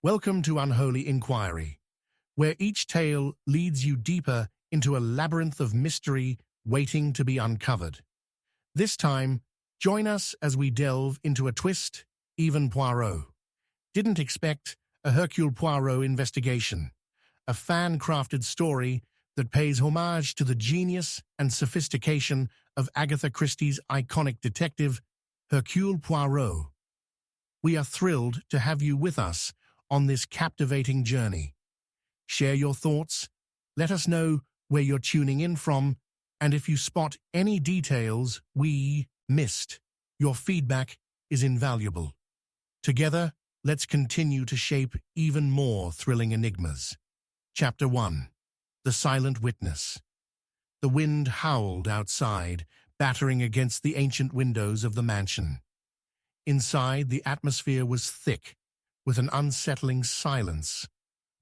Welcome to Unholy Inquiry, where each tale leads you deeper into a labyrinth of mystery waiting to be uncovered. This time, join us as we delve into a twist even Poirot didn't expect: a Hercule Poirot investigation, a fan-crafted story that pays homage to the genius and sophistication of Agatha Christie's iconic detective, Hercule Poirot. We are thrilled to have you with us on this captivating journey. Share your thoughts, let us know where you're tuning in from, and if you spot any details we missed, your feedback is invaluable. Together, let's continue to shape even more thrilling enigmas. Chapter 1. The Silent Witness. The wind howled outside, battering against the ancient windows of the mansion. Inside, the atmosphere was thick, with an unsettling silence,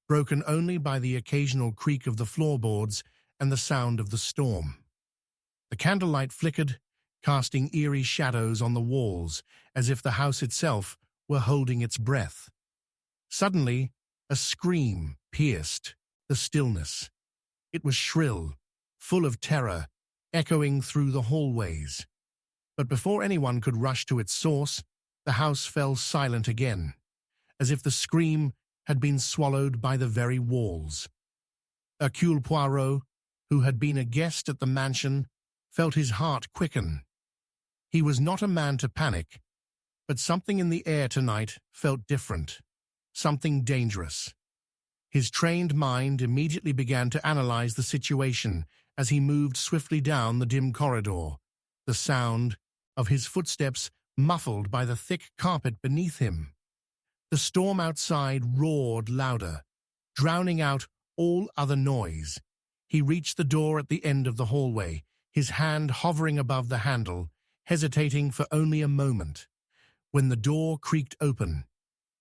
broken only by the occasional creak of the floorboards and the sound of the storm. The candlelight flickered, casting eerie shadows on the walls, as if the house itself were holding its breath. Suddenly, a scream pierced the stillness. It was shrill, full of terror, echoing through the hallways. But before anyone could rush to its source, the house fell silent again, as if the scream had been swallowed by the very walls. Hercule Poirot, who had been a guest at the mansion, felt his heart quicken. He was not a man to panic, but something in the air tonight felt different, something dangerous. His trained mind immediately began to analyze the situation as he moved swiftly down the dim corridor, the sound of his footsteps muffled by the thick carpet beneath him. The storm outside roared louder, drowning out all other noise. He reached the door at the end of the hallway, his hand hovering above the handle, hesitating for only a moment. When the door creaked open,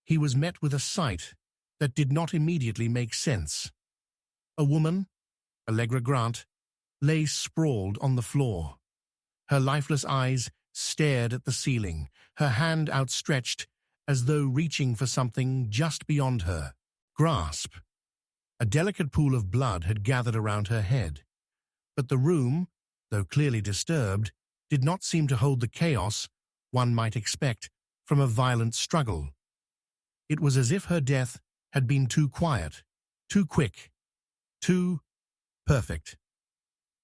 he was met with a sight that did not immediately make sense. A woman, Allegra Grant, lay sprawled on the floor. Her lifeless eyes stared at the ceiling, her hand outstretched as though reaching for something just beyond her grasp. A delicate pool of blood had gathered around her head, but the room, though clearly disturbed, did not seem to hold the chaos one might expect from a violent struggle. It was as if her death had been too quiet, too quick, too perfect.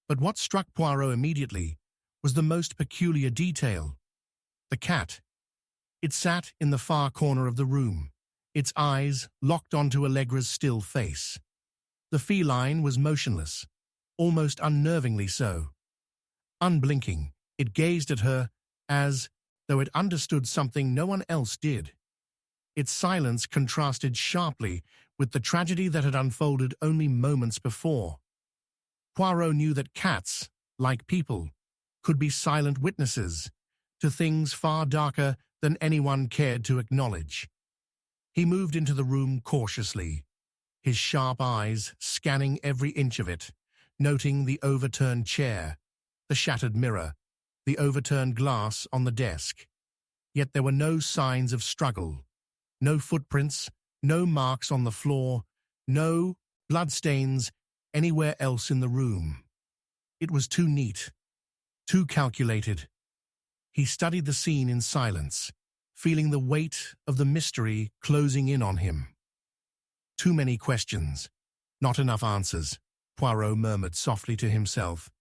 But what struck Poirot immediately was the most peculiar detail: the cat. It sat in the far corner of the room, its eyes locked onto Allegra's still face. The feline was motionless, almost unnervingly so. Unblinking, it gazed at her as though it understood something no one else did. Its silence contrasted sharply with the tragedy that had unfolded only moments before. Poirot knew that cats, like people, could be silent witnesses to things far darker than anyone cared to acknowledge. He moved into the room cautiously, his sharp eyes scanning every inch of it, noting the overturned chair, the shattered mirror, the overturned glass on the desk. Yet there were no signs of struggle, no footprints, no marks on the floor, no bloodstains anywhere else in the room. It was too neat, too calculated. He studied the scene in silence, feeling the weight of the mystery closing in on him. Too many questions, not enough answers, Poirot murmured softly to himself,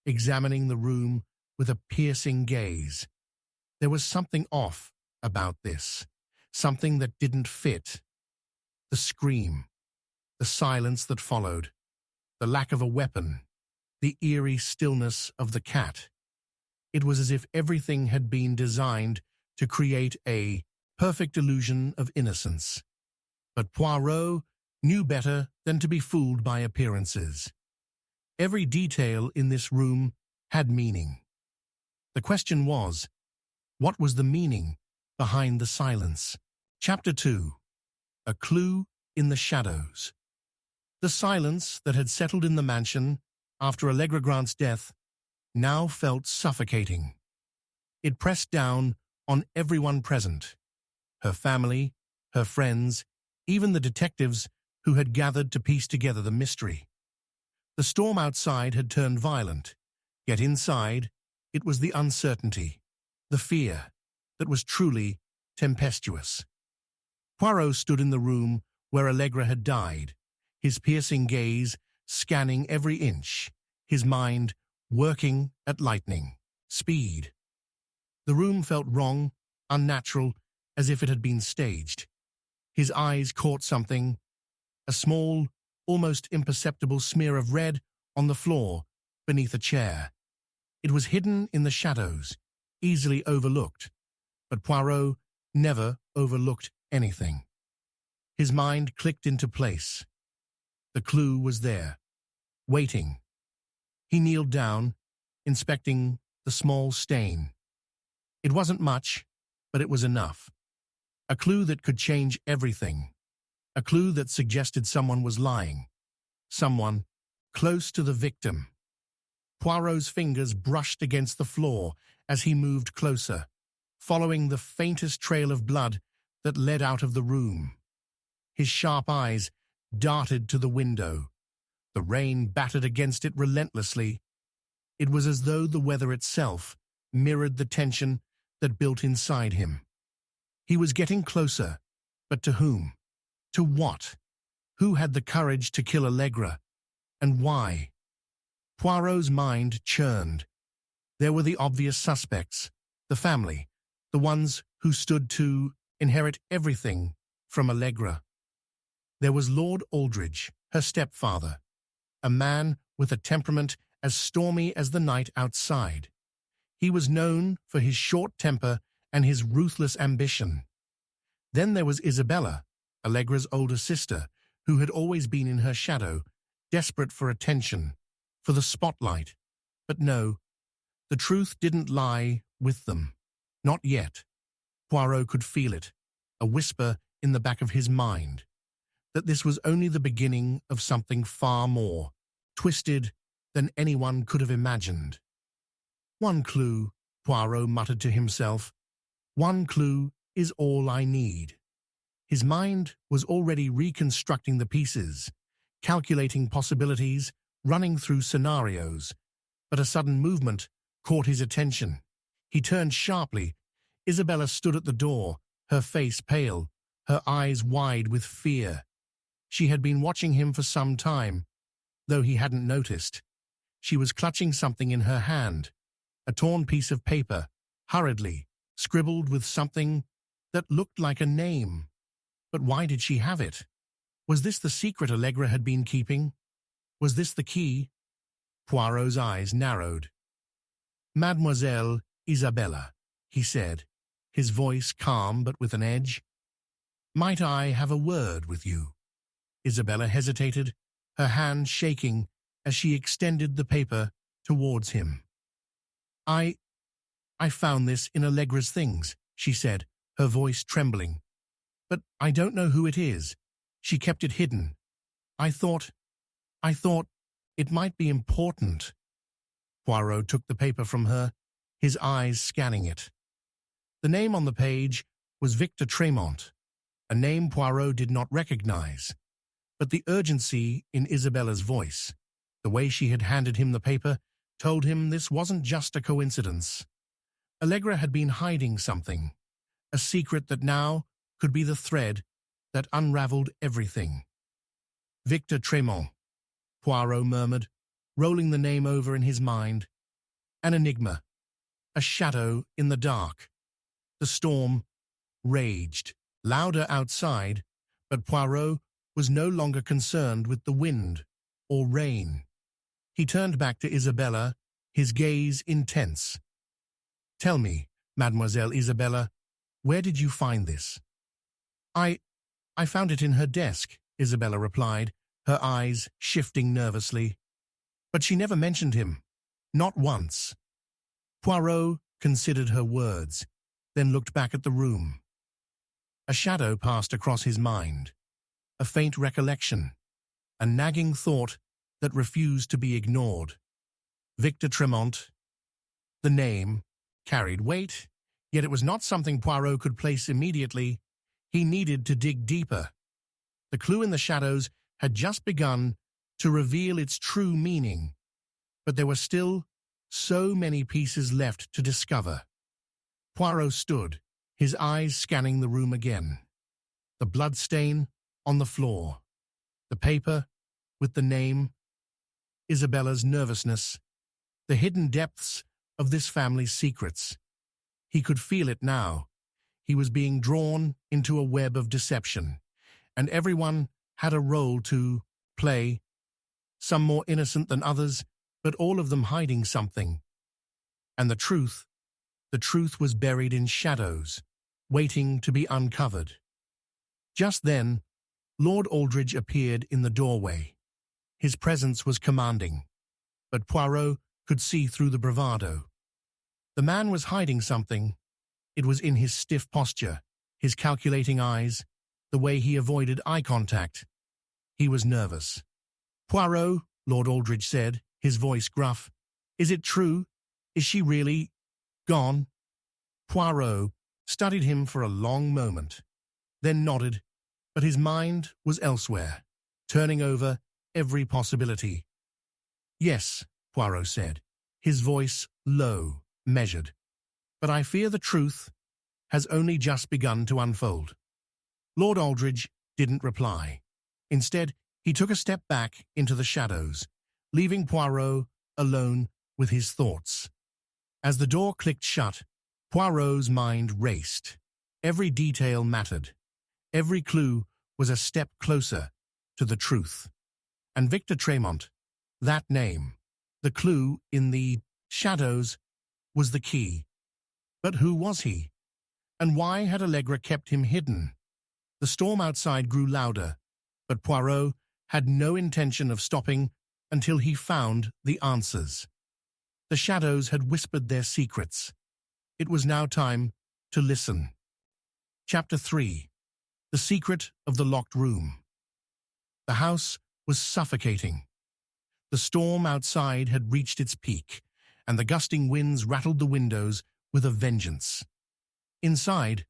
examining the room with a piercing gaze. There was something off about this, something that didn't fit. The scream, the silence that followed, the lack of a weapon, the eerie stillness of the cat. It was as if everything had been designed to create a perfect illusion of innocence. But Poirot knew better than to be fooled by appearances. Every detail in this room had meaning. The question was, what was the meaning behind the silence? Chapter 2. A Clue in the Shadows. The silence that had settled in the mansion after Allegra Grant's death now felt suffocating. It pressed down on everyone present: her family, her friends, even the detectives who had gathered to piece together the mystery. The storm outside had turned violent, yet inside it was the uncertainty, the fear, that was truly tempestuous. Poirot stood in the room where Allegra had died, his piercing gaze scanning every inch, his mind working at lightning speed. The room felt wrong, unnatural, as if it had been staged. His eyes caught something, a small, almost imperceptible smear of red on the floor beneath a chair. It was hidden in the shadows, easily overlooked, but Poirot never overlooked anything. His mind clicked into place. The clue was there, waiting. He kneeled down, inspecting the small stain. It wasn't much, but it was enough. A clue that could change everything. A clue that suggested someone was lying. Someone close to the victim. Poirot's fingers brushed against the floor as he moved closer, following the faintest trail of blood that led out of the room. His sharp eyes darted to the window. The rain battered against it relentlessly. It was as though the weather itself mirrored the tension that built inside him. He was getting closer, but to whom? To what? Who had the courage to kill Allegra? And why? Poirot's mind churned. There were the obvious suspects, the family, the ones who stood to inherit everything from Allegra. There was Lord Aldridge, her stepfather, a man with a temperament as stormy as the night outside. He was known for his short temper and his ruthless ambition. Then there was Isabella, Allegra's older sister, who had always been in her shadow, desperate for attention, for the spotlight. But no, the truth didn't lie with them. Not yet. Poirot could feel it, a whisper in the back of his mind, that this was only the beginning of something far more twisted than anyone could have imagined. One clue, Poirot muttered to himself. One clue is all I need. His mind was already reconstructing the pieces, calculating possibilities, running through scenarios. But a sudden movement caught his attention. He turned sharply. Isabella stood at the door, her face pale, her eyes wide with fear. She had been watching him for some time, though he hadn't noticed. She was clutching something in her hand, a torn piece of paper, hurriedly, scribbled with something that looked like a name. But why did she have it? Was this the secret Allegra had been keeping? Was this the key? Poirot's eyes narrowed. Mademoiselle Isabella, he said, his voice calm but with an edge. Might I have a word with you? Isabella hesitated, her hand shaking as she extended the paper towards him. I found this in Allegra's things, she said, her voice trembling. But I don't know who it is. She kept it hidden. I thought it might be important. Poirot took the paper from her, his eyes scanning it. The name on the page was Victor Tremont, a name Poirot did not recognize. But the urgency in Isabella's voice, the way she had handed him the paper, told him this wasn't just a coincidence. Allegra had been hiding something, a secret that now could be the thread that unraveled everything. Victor Tremont, Poirot murmured, rolling the name over in his mind. An enigma, a shadow in the dark. The storm raged, louder outside, but Poirot was no longer concerned with the wind or rain. He turned back to Isabella, his gaze intense. Tell me, Mademoiselle Isabella, where did you find this? I found it in her desk, Isabella replied, her eyes shifting nervously. But she never mentioned him. Not once. Poirot considered her words, then looked back at the room. A shadow passed across his mind, a faint recollection, a nagging thought that refused to be ignored. Victor Tremont. The name carried weight, yet it was not something Poirot could place immediately. He needed to dig deeper. The clue in the shadows had just begun to reveal its true meaning, but there were still so many pieces left to discover. Poirot stood, his eyes scanning the room again. The blood stain on the floor, the paper with the name, Isabella's nervousness, the hidden depths of this family's secrets. He could feel it now. He was being drawn into a web of deception, and everyone had a role to play, some more innocent than others, but all of them hiding something. And the truth was buried in shadows, waiting to be uncovered. Just then, Lord Aldridge appeared in the doorway. His presence was commanding, but Poirot could see through the bravado. The man was hiding something. It was in his stiff posture, his calculating eyes, the way he avoided eye contact. He was nervous. "Poirot," Lord Aldridge said, his voice gruff, "is it true? Is she really gone?" Poirot studied him for a long moment, then nodded, but his mind was elsewhere, turning over every possibility. "Yes," Poirot said, his voice low, measured, "but I fear the truth has only just begun to unfold." Lord Aldridge didn't reply. Instead, he took a step back into the shadows, leaving Poirot alone with his thoughts. As the door clicked shut, Poirot's mind raced. Every detail mattered. Every clue was a step closer to the truth. And Victor Tremont, that name, the clue in the shadows, was the key. But who was he? And why had Allegra kept him hidden? The storm outside grew louder, but Poirot had no intention of stopping until he found the answers. The shadows had whispered their secrets. It was now time to listen. Chapter 3. The Secret of the Locked Room. The house was suffocating. The storm outside had reached its peak, and the gusting winds rattled the windows with a vengeance. Inside,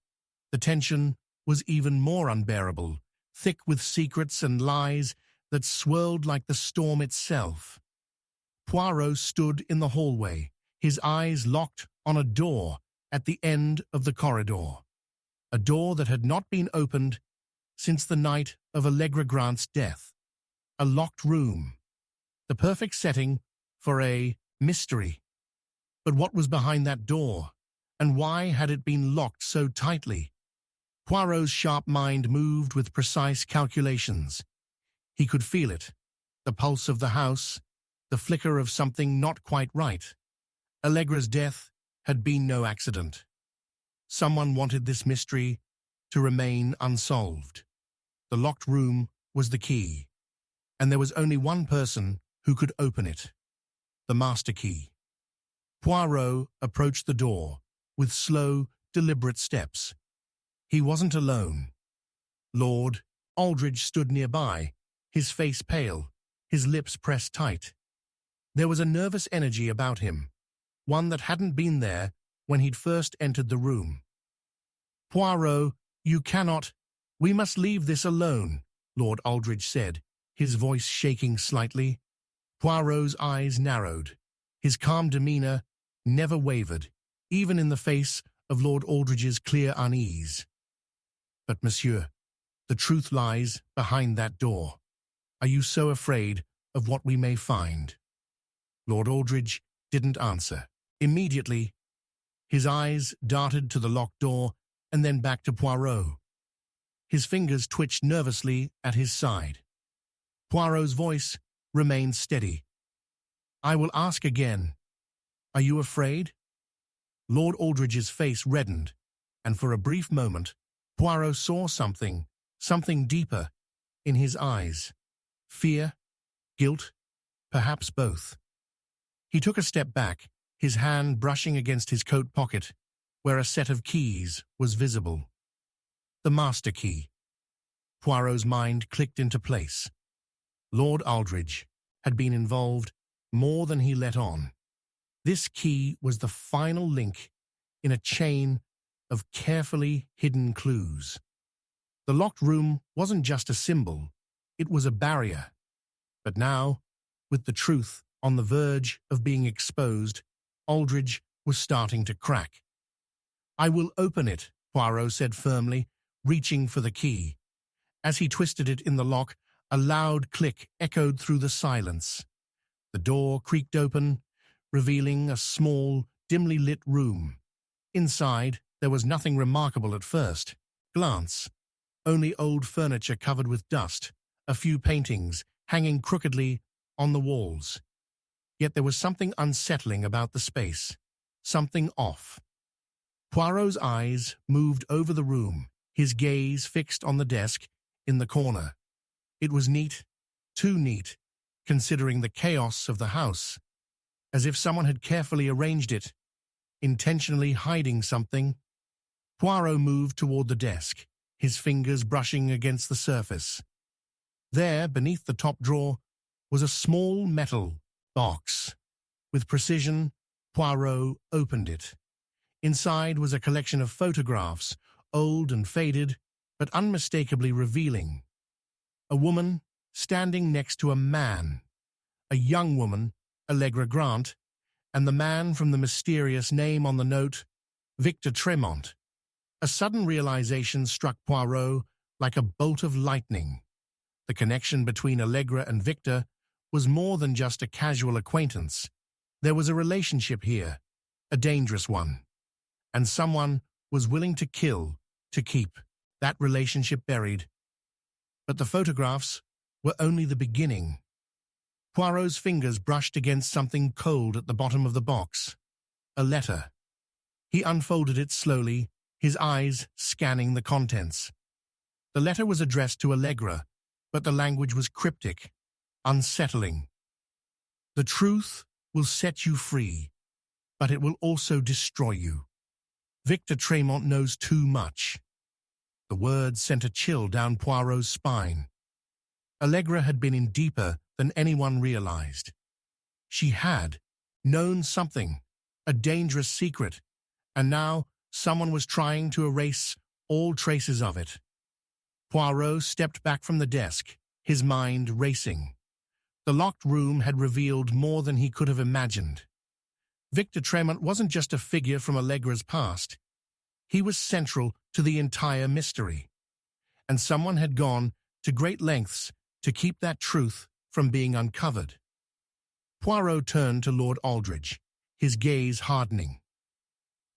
the tension was even more unbearable, thick with secrets and lies that swirled like the storm itself. Poirot stood in the hallway, his eyes locked on a door at the end of the corridor, a door that had not been opened since the night of Allegra Grant's death. A locked room, the perfect setting for a mystery. But what was behind that door, and why had it been locked so tightly? Poirot's sharp mind moved with precise calculations. He could feel it, the pulse of the house, the flicker of something not quite right. Allegra's death had been no accident. Someone wanted this mystery to remain unsolved. The locked room was the key, and there was only one person who could open it, the master key. Poirot approached the door with slow, deliberate steps. He wasn't alone. Lord Aldridge stood nearby, his face pale, his lips pressed tight. There was a nervous energy about him, one that hadn't been there when he'd first entered the room. "Poirot, you cannot. We must leave this alone," Lord Aldridge said, his voice shaking slightly. Poirot's eyes narrowed. His calm demeanor never wavered, even in the face of Lord Aldridge's clear unease. "But, monsieur, the truth lies behind that door. Are you so afraid of what we may find?" Lord Aldridge didn't answer. Immediately, his eyes darted to the locked door and then back to Poirot. His fingers twitched nervously at his side. Poirot's voice remained steady. "I will ask again. Are you afraid?" Lord Aldridge's face reddened, and for a brief moment, Poirot saw something deeper in his eyes. Fear, guilt, perhaps both. He took a step back, his hand brushing against his coat pocket, where a set of keys was visible. The master key. Poirot's mind clicked into place. Lord Aldridge had been involved more than he let on. This key was the final link in a chain of carefully hidden clues. The locked room wasn't just a symbol, it was a barrier. But now, with the truth on the verge of being exposed, Aldrich was starting to crack. "I will open it," Poirot said firmly, reaching for the key. As he twisted it in the lock, a loud click echoed through the silence. The door creaked open, revealing a small, dimly lit room. Inside, there was nothing remarkable at first glance. Only old furniture covered with dust, a few paintings hanging crookedly on the walls. Yet there was something unsettling about the space, something off. Poirot's eyes moved over the room, his gaze fixed on the desk in the corner. It was neat, too neat, considering the chaos of the house, as if someone had carefully arranged it, intentionally hiding something. Poirot moved toward the desk, his fingers brushing against the surface. There, beneath the top drawer, was a small metal box. With precision, Poirot opened it. Inside was a collection of photographs, old and faded, but unmistakably revealing. A woman standing next to a man. A young woman, Allegra Grant, and the man from the mysterious name on the note, Victor Tremont. A sudden realization struck Poirot like a bolt of lightning. The connection between Allegra and Victor was more than just a casual acquaintance. There was a relationship here, a dangerous one. And someone was willing to kill to keep that relationship buried. But the photographs were only the beginning. Poirot's fingers brushed against something cold at the bottom of the box. A letter. He unfolded it slowly, his eyes scanning the contents. The letter was addressed to Allegra, but the language was cryptic, unsettling. "The truth will set you free, but it will also destroy you. Victor Tremont knows too much." The words sent a chill down Poirot's spine. Allegra had been in deeper than anyone realized. She had known something, a dangerous secret, and now someone was trying to erase all traces of it. Poirot stepped back from the desk, his mind racing. The locked room had revealed more than he could have imagined. Victor Tremont wasn't just a figure from Allegra's past. He was central to the entire mystery. And someone had gone to great lengths to keep that truth from being uncovered. Poirot turned to Lord Aldrich, his gaze hardening.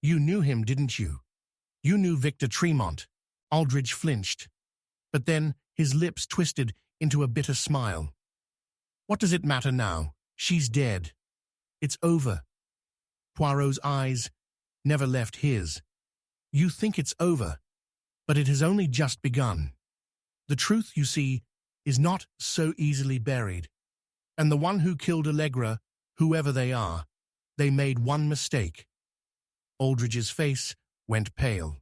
"You knew him, didn't you? You knew Victor Tremont." Aldrich flinched, but then his lips twisted into a bitter smile. "What does it matter now? She's dead. It's over." Poirot's eyes never left his. "You think it's over, but it has only just begun. The truth, you see, is not so easily buried. And the one who killed Allegra, whoever they are, they made one mistake." Aldrich's face went pale.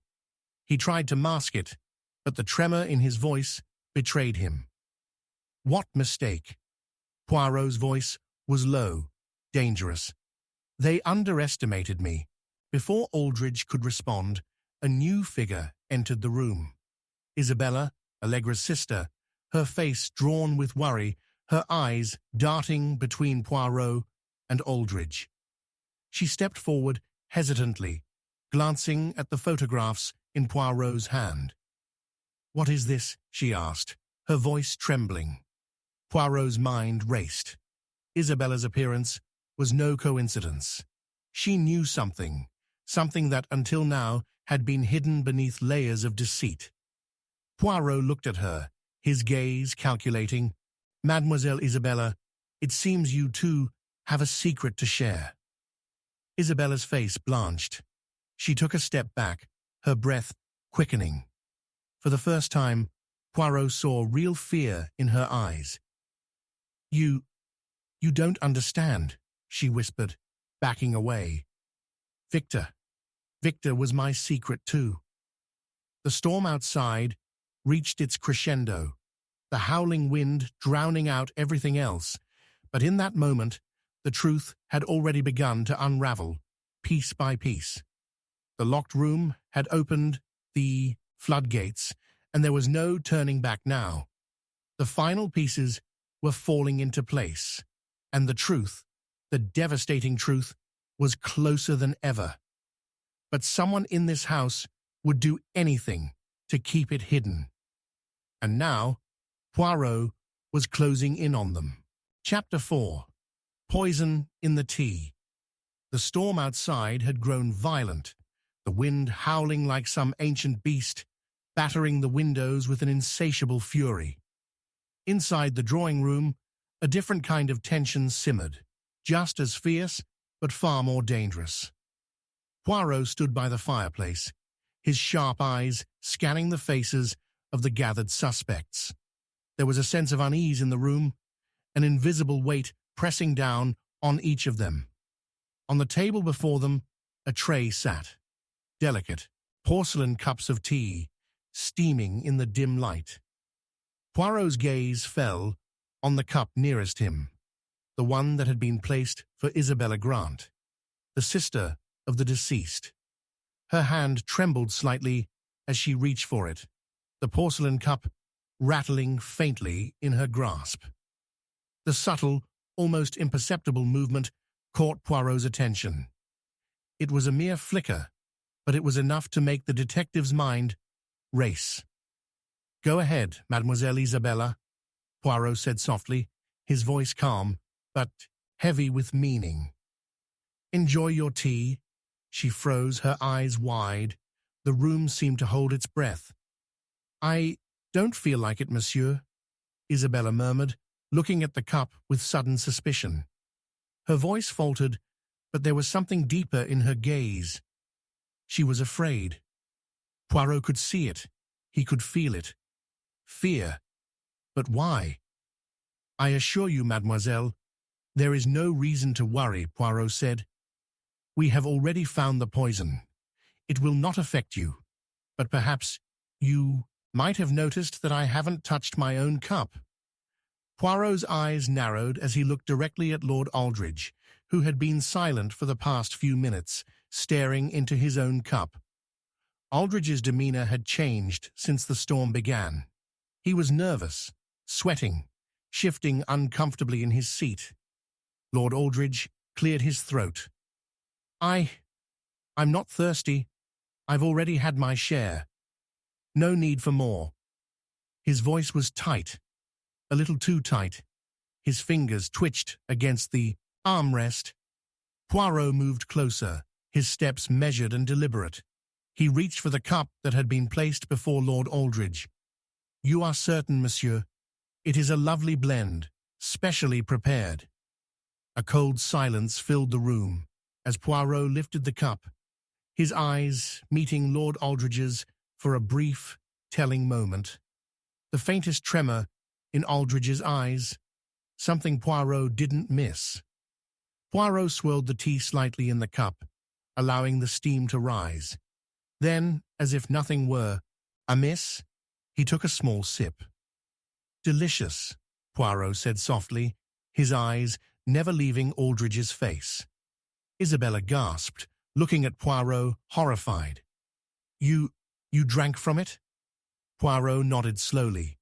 He tried to mask it, but the tremor in his voice betrayed him. "What mistake?" Poirot's voice was low, dangerous. "They underestimated me." Before Aldrich could respond, a new figure entered the room. Isabella, Allegra's sister, her face drawn with worry, her eyes darting between Poirot and Aldrich. She stepped forward hesitantly, glancing at the photographs in Poirot's hand. "What is this?" she asked, her voice trembling. Poirot's mind raced. Isabella's appearance was no coincidence. She knew something, something that until now had been hidden beneath layers of deceit. Poirot looked at her, his gaze calculating. "Mademoiselle Isabella, it seems you too have a secret to share." Isabella's face blanched. She took a step back, her breath quickening. For the first time, Poirot saw real fear in her eyes. You don't understand," she whispered, backing away. Victor was my secret too." The storm outside reached its crescendo, the howling wind drowning out everything else, but in that moment, the truth had already begun to unravel, piece by piece. The locked room had opened the floodgates, and there was no turning back now. The final pieces were falling into place, and the truth, the devastating truth, was closer than ever. But someone in this house would do anything to keep it hidden. And now, Poirot was closing in on them. Chapter 4. Poison in the Tea. The storm outside had grown violent, the wind howling like some ancient beast, battering the windows with an insatiable fury. Inside the drawing room, a different kind of tension simmered, just as fierce, but far more dangerous. Poirot stood by the fireplace, his sharp eyes scanning the faces of the gathered suspects. There was a sense of unease in the room, an invisible weight pressing down on each of them. On the table before them, a tray sat, delicate, porcelain cups of tea, steaming in the dim light. Poirot's gaze fell on the cup nearest him, the one that had been placed for Isabella Grant, the sister of the deceased. Her hand trembled slightly as she reached for it, the porcelain cup rattling faintly in her grasp. The subtle, almost imperceptible movement caught Poirot's attention. It was a mere flicker, but it was enough to make the detective's mind race. "Go ahead, Mademoiselle Isabella," Poirot said softly, his voice calm, but heavy with meaning. "Enjoy your tea." She froze, her eyes wide. The room seemed to hold its breath. "I don't feel like it, monsieur," Isabella murmured, looking at the cup with sudden suspicion. Her voice faltered, but there was something deeper in her gaze. She was afraid. Poirot could see it. He could feel it. Fear. But why? "I assure you, mademoiselle, there is no reason to worry," Poirot said. "We have already found the poison. It will not affect you. But perhaps you might have noticed that I haven't touched my own cup." Poirot's eyes narrowed as he looked directly at Lord Aldridge, who had been silent for the past few minutes, staring into his own cup. Aldridge's demeanor had changed since the storm began. He was nervous, sweating, shifting uncomfortably in his seat. Lord Aldridge cleared his throat. I'm not thirsty. I've already had my share. No need for more." His voice was tight, a little too tight. His fingers twitched against the armrest. Poirot moved closer, his steps measured and deliberate. He reached for the cup that had been placed before Lord Aldridge. "You are certain, monsieur? It is a lovely blend, specially prepared." A cold silence filled the room as Poirot lifted the cup, his eyes meeting Lord Aldridge's for a brief, telling moment. The faintest tremor in Aldridge's eyes, something Poirot didn't miss. Poirot swirled the tea slightly in the cup, allowing the steam to rise. Then, as if nothing were amiss, he took a small sip. "Delicious," Poirot said softly, his eyes never leaving Aldridge's face. Isabella gasped, looking at Poirot, horrified. You drank from it?" Poirot nodded slowly.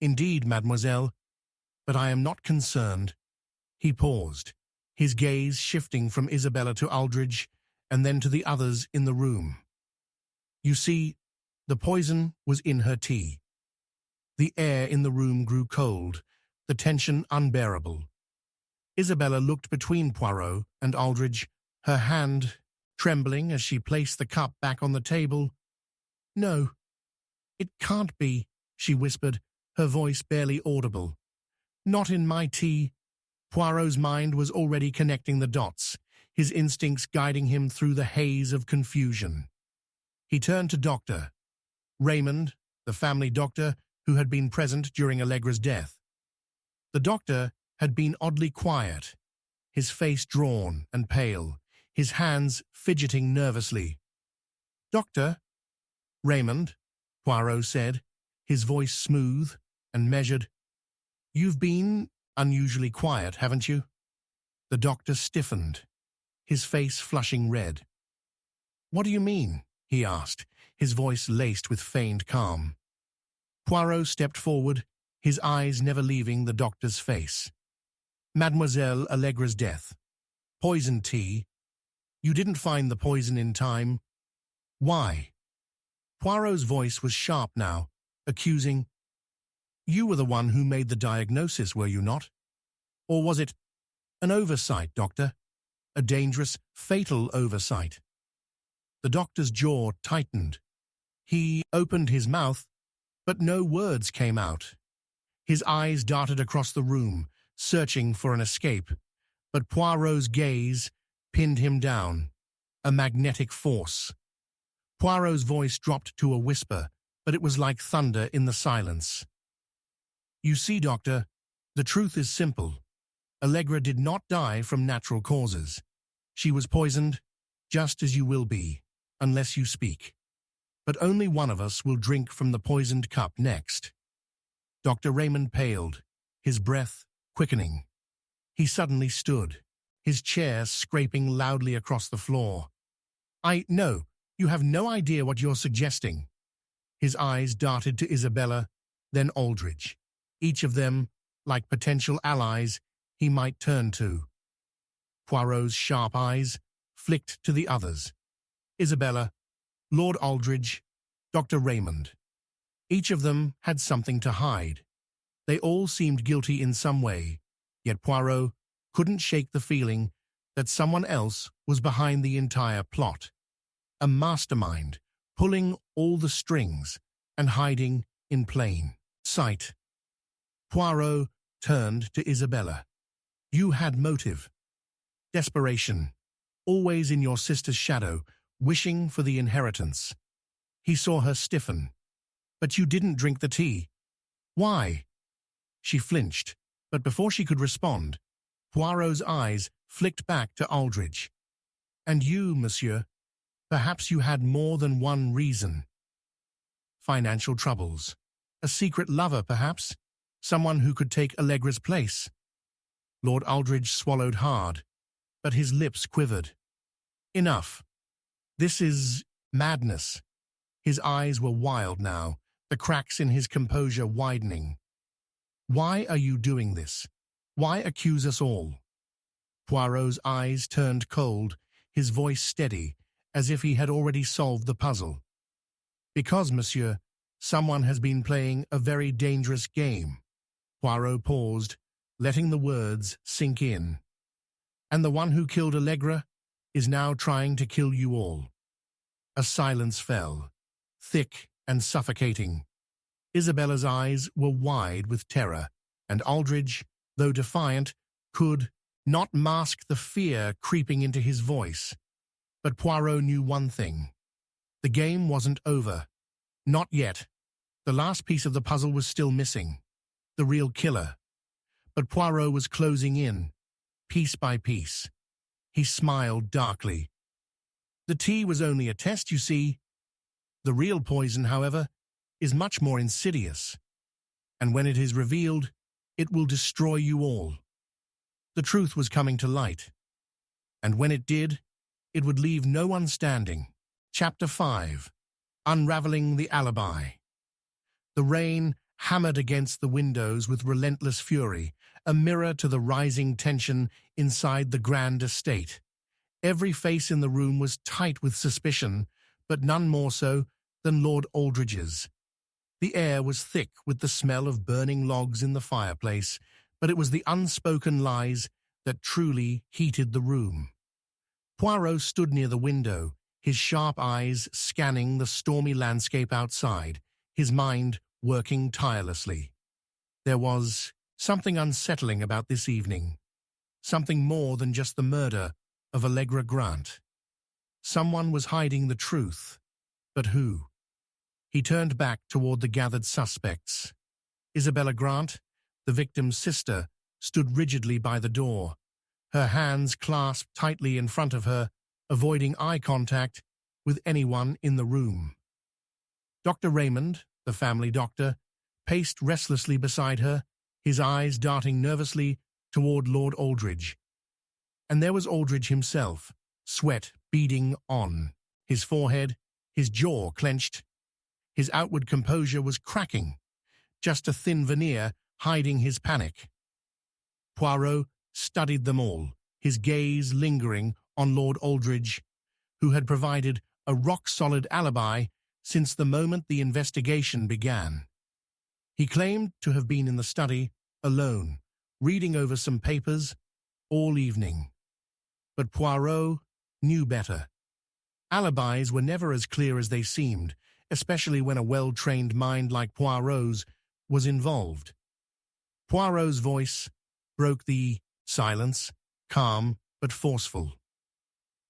"Indeed, mademoiselle, but I am not concerned." He paused, his gaze shifting from Isabella to Aldridge and then to the others in the room. "You see, the poison was in her tea." The air in the room grew cold, the tension unbearable. Isabella looked between Poirot and Aldridge, her hand trembling as she placed the cup back on the table. "No, it can't be," she whispered, her voice barely audible. "Not in my tea." Poirot's mind was already connecting the dots, his instincts guiding him through the haze of confusion. He turned to Dr. Raymond, the family doctor who had been present during Allegra's death. The doctor had been oddly quiet, his face drawn and pale, his hands fidgeting nervously. "Doctor Raymond," Poirot said, his voice smooth and measured. "You've been unusually quiet, haven't you?" The doctor stiffened, his face flushing red. "What do you mean?" he asked, his voice laced with feigned calm. Poirot stepped forward, his eyes never leaving the doctor's face. Mademoiselle Allegra's death. Poison tea. You didn't find the poison in time. Why? Poirot's voice was sharp now, accusing. You were the one who made the diagnosis, were you not? Or was it an oversight, doctor? A dangerous, fatal oversight. The doctor's jaw tightened. He opened his mouth, but no words came out. His eyes darted across the room, searching for an escape, but Poirot's gaze pinned him down, a magnetic force. Poirot's voice dropped to a whisper, but it was like thunder in the silence. You see, Doctor, the truth is simple. Allegra did not die from natural causes. She was poisoned, just as you will be, unless you speak. But only one of us will drink from the poisoned cup next. Dr. Raymond paled, his breath quickening. He suddenly stood, his chair scraping loudly across the floor. No, you have no idea what you're suggesting. His eyes darted to Isabella, then Aldridge, each of them like potential allies he might turn to. Poirot's sharp eyes flicked to the others. Isabella, Lord Aldridge, Dr. Raymond. Each of them had something to hide. They all seemed guilty in some way, yet Poirot couldn't shake the feeling that someone else was behind the entire plot. A mastermind, pulling all the strings and hiding in plain sight. Poirot turned to Isabella. You had motive. Desperation, always in your sister's shadow, wishing for the inheritance. He saw her stiffen. But you didn't drink the tea. Why? She flinched, but before she could respond, Poirot's eyes flicked back to Aldridge. And you, monsieur, perhaps you had more than one reason. Financial troubles. A secret lover, perhaps? Someone who could take Allegra's place? Lord Aldridge swallowed hard, but his lips quivered. Enough. This is madness. His eyes were wild now, the cracks in his composure widening. Why are you doing this? Why accuse us all? Poirot's eyes turned cold, his voice steady, as if he had already solved the puzzle. Because, monsieur, someone has been playing a very dangerous game. Poirot paused, letting the words sink in. And the one who killed Allegra is now trying to kill you all. A silence fell, thick and suffocating. Isabella's eyes were wide with terror, and Aldridge, though defiant, could not mask the fear creeping into his voice. But Poirot knew one thing. The game wasn't over. Not yet. The last piece of the puzzle was still missing. The real killer. But Poirot was closing in, piece by piece. He smiled darkly. The tea was only a test, you see. The real poison, however, is much more insidious. And when it is revealed, it will destroy you all. The truth was coming to light. And when it did, it would leave no one standing. Chapter 5. Unraveling the Alibi. The rain hammered against the windows with relentless fury, a mirror to the rising tension inside the grand estate. Every face in the room was tight with suspicion, but none more so than Lord Aldridge's. The air was thick with the smell of burning logs in the fireplace, but it was the unspoken lies that truly heated the room. Poirot stood near the window, his sharp eyes scanning the stormy landscape outside, his mind working tirelessly. There was something unsettling about this evening, something more than just the murder of Allegra Grant. Someone was hiding the truth, but who? He turned back toward the gathered suspects. Isabella Grant, the victim's sister, stood rigidly by the door, her hands clasped tightly in front of her, avoiding eye contact with anyone in the room. Dr. Raymond, the family doctor, paced restlessly beside her, his eyes darting nervously toward Lord Aldridge. And there was Aldridge himself, sweat beading on his forehead, his jaw clenched. His outward composure was cracking, just a thin veneer hiding his panic. Poirot studied them all, his gaze lingering on Lord Aldridge, who had provided a rock-solid alibi since the moment the investigation began. He claimed to have been in the study, alone, reading over some papers, all evening. But Poirot knew better. Alibis were never as clear as they seemed, especially when a well-trained mind like Poirot's was involved. Poirot's voice broke the silence, calm but forceful.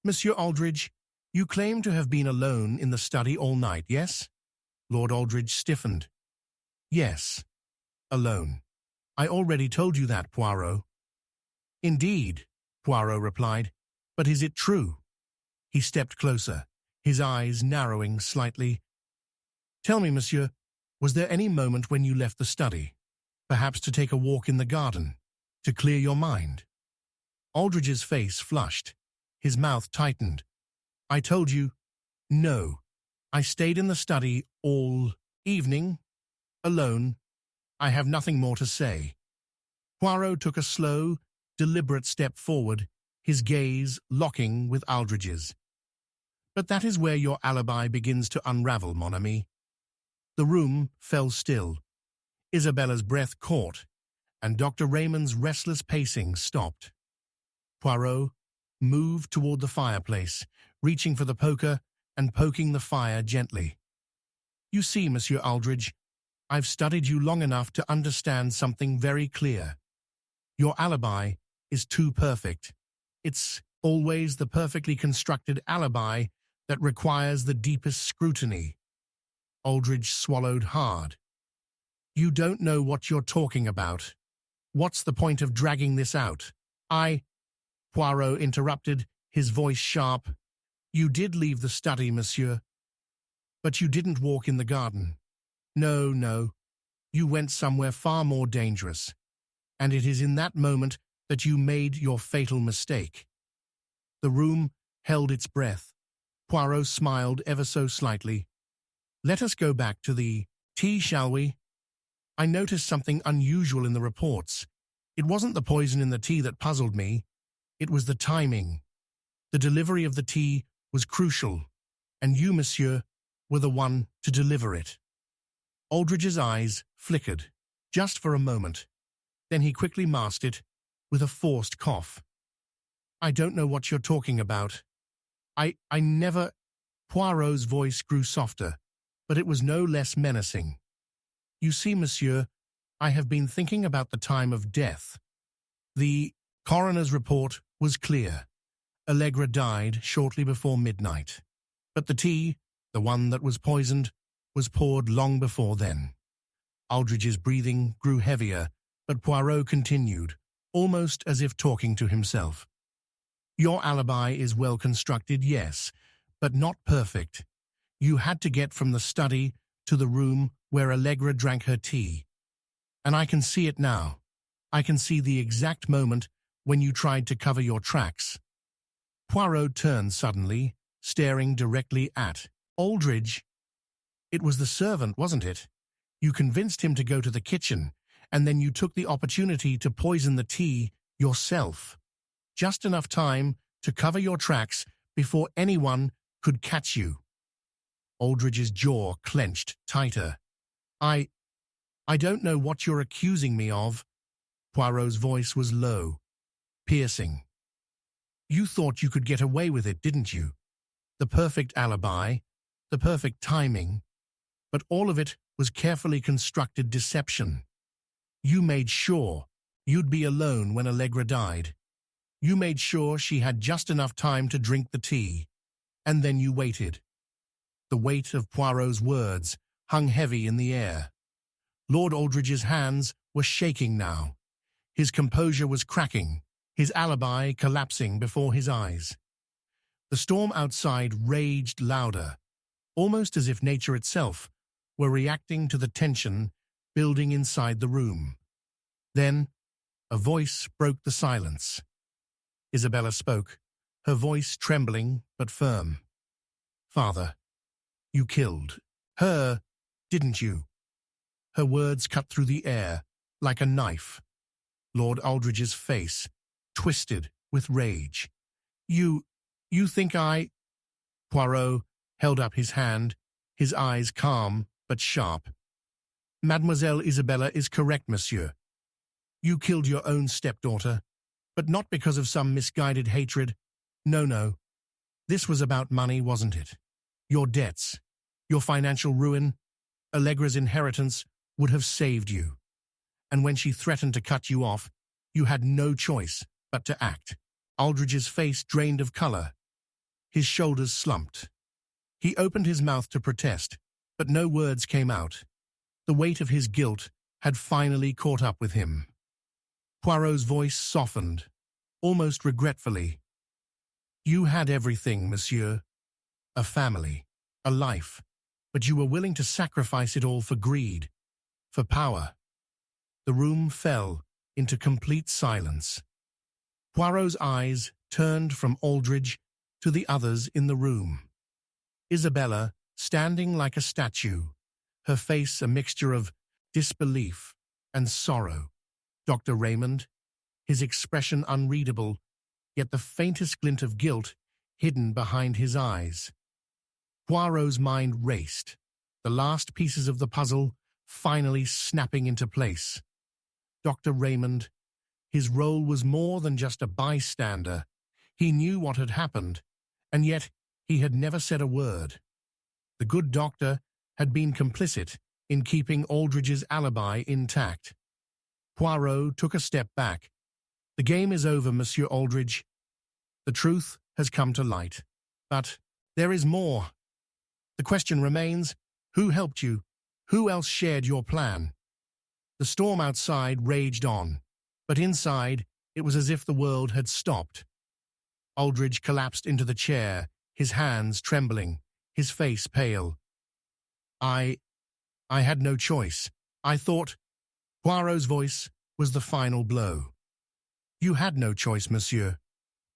"Monsieur Aldridge, you claim to have been alone in the study all night, yes?" Lord Aldridge stiffened. "Yes, alone. I already told you that, Poirot." "Indeed," Poirot replied, "but is it true?" He stepped closer, his eyes narrowing slightly. "Tell me, monsieur, was there any moment when you left the study, perhaps to take a walk in the garden, to clear your mind?" Aldridge's face flushed, his mouth tightened. "I told you, no. I stayed in the study all evening, alone. I have nothing more to say." Poirot took a slow, deliberate step forward, his gaze locking with Aldridge's. "But that is where your alibi begins to unravel, mon ami." The room fell still. Isabella's breath caught, and Dr. Raymond's restless pacing stopped. Poirot moved toward the fireplace, reaching for the poker and poking the fire gently. "You see, Monsieur Aldridge, I've studied you long enough to understand something very clear. Your alibi is too perfect. It's always the perfectly constructed alibi that requires the deepest scrutiny." Aldridge swallowed hard. "You don't know what you're talking about. What's the point of dragging this out?" Poirot interrupted, his voice sharp. "You did leave the study, monsieur. But you didn't walk in the garden. No, no. You went somewhere far more dangerous. And it is in that moment that you made your fatal mistake." The room held its breath. Poirot smiled ever so slightly. "Let us go back to the tea, shall we? I noticed something unusual in the reports. It wasn't the poison in the tea that puzzled me. It was the timing. The delivery of the tea was crucial, and you, monsieur, were the one to deliver it." Aldridge's eyes flickered, just for a moment. Then he quickly masked it with a forced cough. "I don't know what you're talking about. I never—" Poirot's voice grew softer, but it was no less menacing. "You see, monsieur, I have been thinking about the time of death. The coroner's report was clear. Allegra died shortly before midnight. But the tea, the one that was poisoned, was poured long before then." Aldridge's breathing grew heavier, but Poirot continued, almost as if talking to himself. "Your alibi is well constructed, yes, but not perfect. You had to get from the study to the room where Allegra drank her tea. And I can see it now. I can see the exact moment when you tried to cover your tracks." Poirot turned suddenly, staring directly at Aldridge. "It was the servant, wasn't it? You convinced him to go to the kitchen, and then you took the opportunity to poison the tea yourself. Just enough time to cover your tracks before anyone could catch you." Aldridge's jaw clenched tighter. I don't know what you're accusing me of." Poirot's voice was low, piercing. "You thought you could get away with it, didn't you? The perfect alibi, the perfect timing, but all of it was carefully constructed deception. You made sure you'd be alone when Allegra died. You made sure she had just enough time to drink the tea, and then you waited." The weight of Poirot's words hung heavy in the air. Lord Aldridge's hands were shaking now. His composure was cracking, his alibi collapsing before his eyes. The storm outside raged louder, almost as if nature itself were reacting to the tension building inside the room. Then, a voice broke the silence. Isabella spoke, her voice trembling but firm. "Father, you killed her, didn't you?" Her words cut through the air like a knife. Lord Aldridge's face twisted with rage. You think I—" Poirot held up his hand, his eyes calm but sharp. "Mademoiselle Isabella is correct, monsieur. You killed your own stepdaughter, but not because of some misguided hatred. No. This was about money, wasn't it? Your debts, your financial ruin. Allegra's inheritance would have saved you. And when she threatened to cut you off, you had no choice but to act." Aldridge's face drained of color. His shoulders slumped. He opened his mouth to protest, but no words came out. The weight of his guilt had finally caught up with him. Poirot's voice softened, almost regretfully. "You had everything, monsieur. A family, a life, but you were willing to sacrifice it all for greed, for power." The room fell into complete silence. Poirot's eyes turned from Aldridge to the others in the room. Isabella, standing like a statue, her face a mixture of disbelief and sorrow. Dr. Raymond, his expression unreadable, yet the faintest glint of guilt hidden behind his eyes. Poirot's mind raced, the last pieces of the puzzle finally snapping into place. Dr. Raymond, his role was more than just a bystander. He knew what had happened, and yet he had never said a word. The good doctor had been complicit in keeping Aldridge's alibi intact. Poirot took a step back. "The game is over, Monsieur Aldridge. The truth has come to light. But there is more. The question remains, who helped you? Who else shared your plan?" The storm outside raged on, but inside it was as if the world had stopped. Aldridge collapsed into the chair, his hands trembling, his face pale. I had no choice. I thought—" Poirot's voice was the final blow. "You had no choice, monsieur.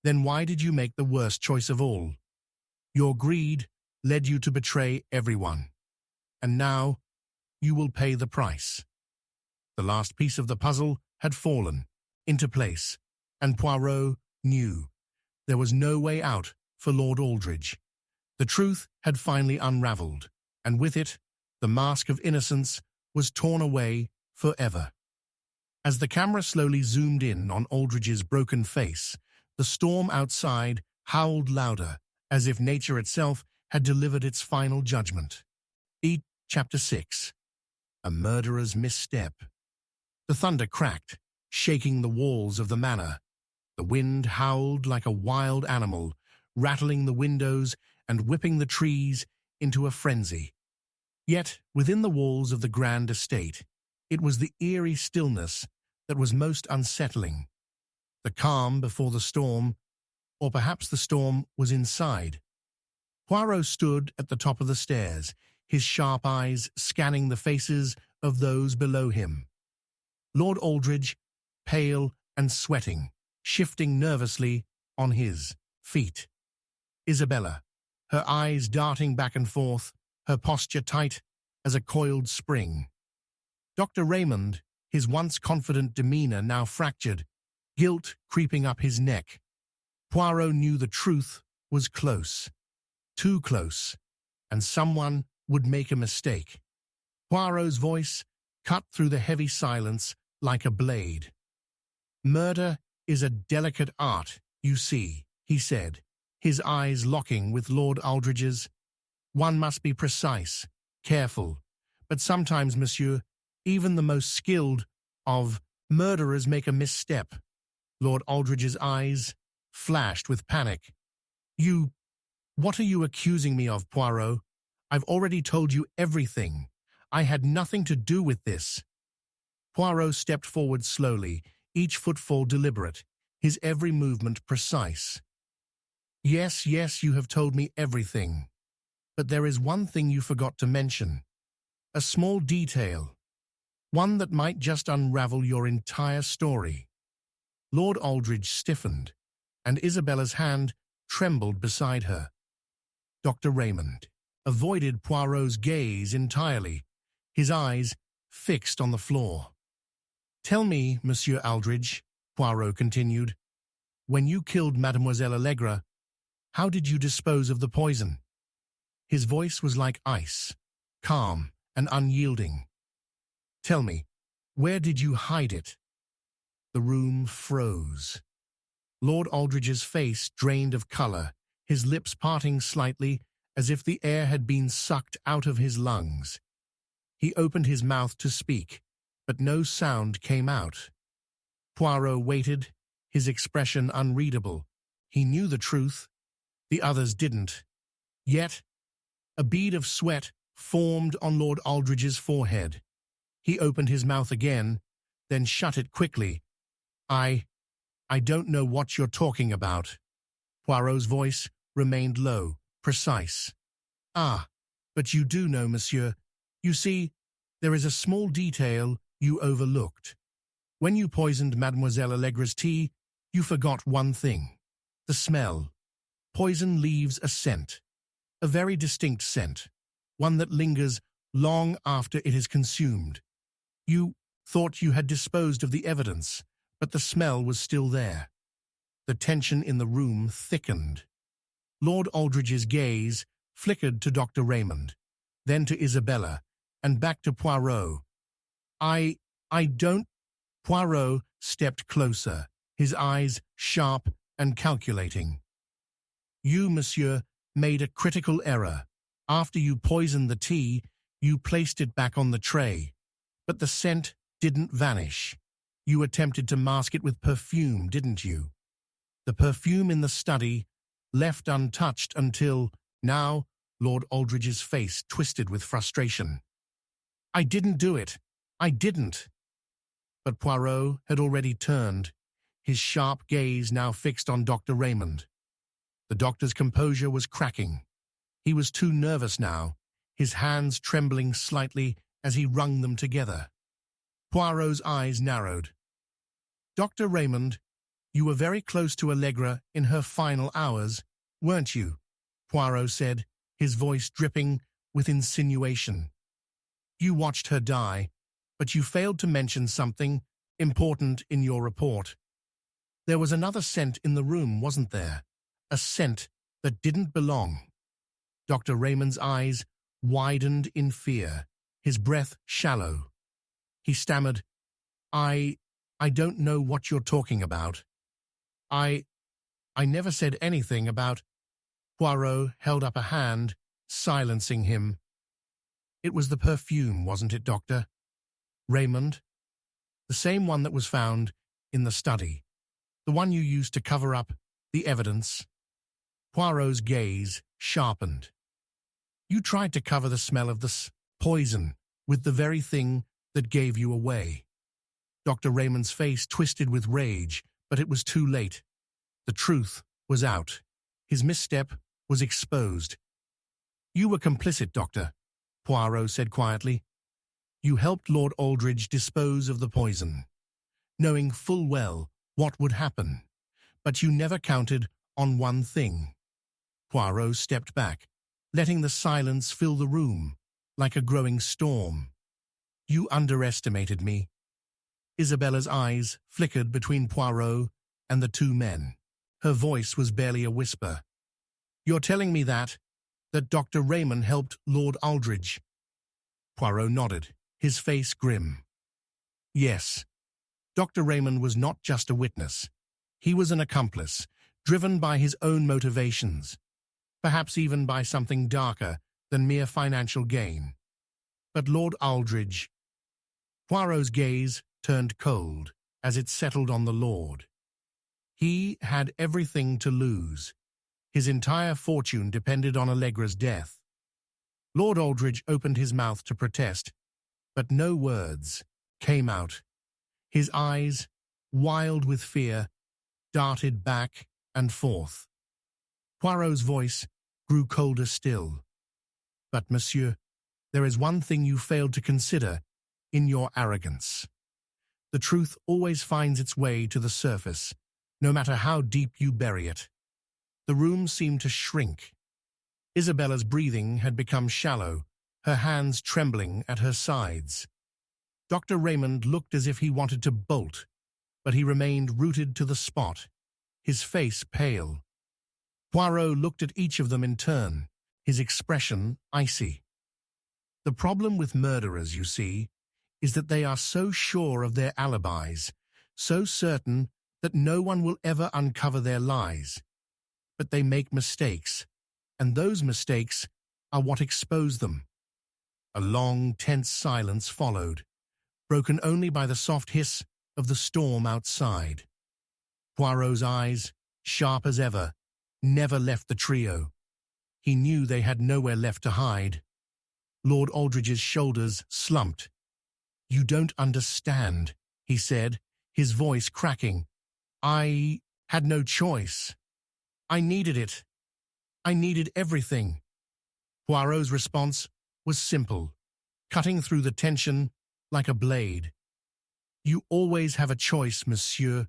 Then why did you make the worst choice of all? Your greed led you to betray everyone. And now you will pay the price." The last piece of the puzzle had fallen into place, and Poirot knew there was no way out for Lord Aldridge. The truth had finally unraveled, and with it, the mask of innocence was torn away forever. As the camera slowly zoomed in on Aldridge's broken face, the storm outside howled louder, as if nature itself had delivered its final judgment. Chapter 6. A Murderer's Misstep. The thunder cracked, shaking the walls of the manor. The wind howled like a wild animal, rattling the windows and whipping the trees into a frenzy. Yet, within the walls of the grand estate, it was the eerie stillness that was most unsettling. The calm before the storm, or perhaps the storm was inside. Poirot stood at the top of the stairs, his sharp eyes scanning the faces of those below him. Lord Aldridge, pale and sweating, shifting nervously on his feet. Isabella, her eyes darting back and forth, her posture tight as a coiled spring. Dr. Raymond, his once confident demeanor now fractured, guilt creeping up his neck. Poirot knew the truth was close, too close, and someone would make a mistake. Poirot's voice cut through the heavy silence like a blade. "Murder is a delicate art, you see," he said, his eyes locking with Lord Aldridge's. "One must be precise, careful, but sometimes, monsieur, even the most skilled of murderers make a misstep." Lord Aldridge's eyes flashed with panic. What are you accusing me of, Poirot? I've already told you everything. I had nothing to do with this." Poirot stepped forward slowly, each footfall deliberate, his every movement precise. Yes, you have told me everything. But there is one thing you forgot to mention. A small detail. One that might just unravel your entire story." Lord Aldridge stiffened, and Isabella's hand trembled beside her. Dr. Raymond avoided Poirot's gaze entirely, his eyes fixed on the floor. "Tell me, Monsieur Aldridge," Poirot continued, "when you killed Mademoiselle Allegra, how did you dispose of the poison?" His voice was like ice, calm and unyielding. "Tell me, where did you hide it?" The room froze. Lord Aldridge's face drained of color, his lips parting slightly as if the air had been sucked out of his lungs. He opened his mouth to speak, but no sound came out. Poirot waited, his expression unreadable. He knew the truth. The others didn't. Yet, a bead of sweat formed on Lord Aldridge's forehead. He opened his mouth again, then shut it quickly. I don't know what you're talking about." Poirot's voice remained low, precise. "Ah, but you do know, monsieur. You see, there is a small detail you overlooked. When you poisoned Mademoiselle Allegra's tea, you forgot one thing: the smell. Poison leaves a scent, a very distinct scent, one that lingers long after it is consumed. You thought you had disposed of the evidence, but the smell was still there." The tension in the room thickened. Lord Aldridge's gaze flickered to Dr. Raymond, then to Isabella, and back to Poirot. I don't—" Poirot stepped closer, his eyes sharp and calculating. "You, monsieur, made a critical error. After you poisoned the tea, you placed it back on the tray. But the scent didn't vanish. You attempted to mask it with perfume, didn't you? The perfume in the study, left untouched until now." Lord Aldridge's face twisted with frustration. "I didn't do it. I didn't." But Poirot had already turned, his sharp gaze now fixed on Dr. Raymond. The doctor's composure was cracking. He was too nervous now, his hands trembling slightly as he wrung them together. Poirot's eyes narrowed. "Dr. Raymond, you were very close to Allegra in her final hours, weren't you?" Poirot said, his voice dripping with insinuation. "You watched her die, but you failed to mention something important in your report. There was another scent in the room, wasn't there? A scent that didn't belong." Dr. Raymond's eyes widened in fear, his breath shallow. He stammered, I don't know what you're talking about. I never said anything about—" Poirot held up a hand, silencing him. "It was the perfume, wasn't it, Doctor? Raymond? The same one that was found in the study. The one you used to cover up the evidence." Poirot's gaze sharpened. "You tried to cover the smell of the poison with the very thing that gave you away." Dr. Raymond's face twisted with rage, but it was too late. The truth was out. His misstep was exposed. "You were complicit, Doctor," Poirot said quietly. "You helped Lord Aldridge dispose of the poison, knowing full well what would happen. But you never counted on one thing." Poirot stepped back, letting the silence fill the room like a growing storm. "You underestimated me." Isabella's eyes flickered between Poirot and the two men. Her voice was barely a whisper. "You're telling me that Dr. Raymond helped Lord Aldridge?" Poirot nodded, his face grim. "Yes. Dr. Raymond was not just a witness. He was an accomplice, driven by his own motivations, perhaps even by something darker than mere financial gain. But Lord Aldridge—" Poirot's gaze turned cold as it settled on the Lord. He had everything to lose. His entire fortune depended on Allegra's death. Lord Aldridge opened his mouth to protest, but no words came out. His eyes, wild with fear, darted back and forth. Poirot's voice grew colder still. "But, monsieur, there is one thing you failed to consider in your arrogance. The truth always finds its way to the surface, no matter how deep you bury it." The room seemed to shrink. Isabella's breathing had become shallow, her hands trembling at her sides. Dr. Raymond looked as if he wanted to bolt, but he remained rooted to the spot, his face pale. Poirot looked at each of them in turn, his expression icy. The problem with murderers, you see, is that they are so sure of their alibis, so certain that no one will ever uncover their lies. But they make mistakes, and those mistakes are what expose them. A long, tense silence followed, broken only by the soft hiss of the storm outside. Poirot's eyes, sharp as ever, never left the trio. He knew they had nowhere left to hide. Lord Aldridge's shoulders slumped. "You don't understand," he said, his voice cracking. "I had no choice. I needed it. I needed everything." Poirot's response was simple, cutting through the tension like a blade. "You always have a choice, monsieur.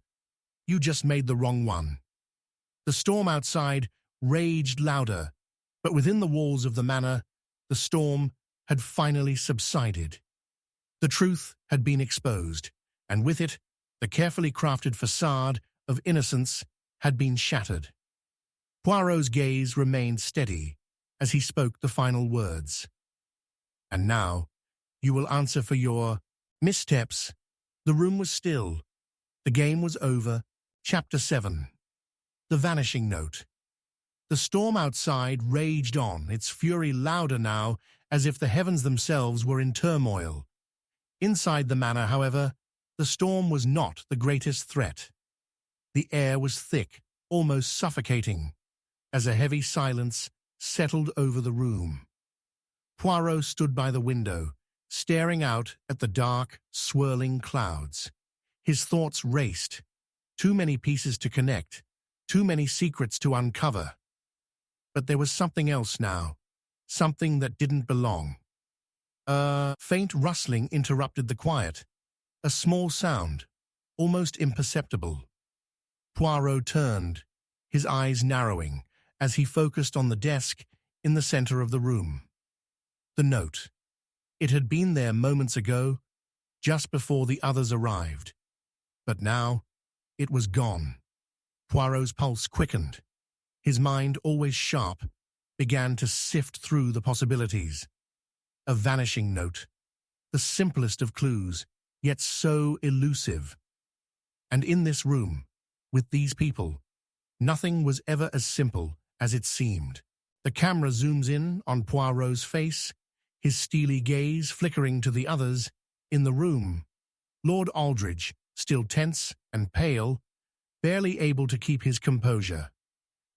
You just made the wrong one." The storm outside raged louder, but within the walls of the manor, the storm had finally subsided. The truth had been exposed, and with it, the carefully crafted facade of innocence had been shattered. Poirot's gaze remained steady as he spoke the final words. "And now, you will answer for your missteps." The room was still. The game was over. Chapter 7. The Vanishing Note. The storm outside raged on, its fury louder now, as if the heavens themselves were in turmoil. Inside the manor, however, the storm was not the greatest threat. The air was thick, almost suffocating, as a heavy silence settled over the room. Poirot stood by the window, staring out at the dark, swirling clouds. His thoughts raced. Too many pieces to connect, too many secrets to uncover. But there was something else now, something that didn't belong. A faint rustling interrupted the quiet, a small sound, almost imperceptible. Poirot turned, his eyes narrowing, as he focused on the desk in the center of the room. The note. It had been there moments ago, just before the others arrived. But now, it was gone. Poirot's pulse quickened. His mind, always sharp, began to sift through the possibilities. A vanishing note, the simplest of clues, yet so elusive. And in this room, with these people, nothing was ever as simple as it seemed. The camera zooms in on Poirot's face, his steely gaze flickering to the others in the room. Lord Aldridge, still tense and pale, barely able to keep his composure.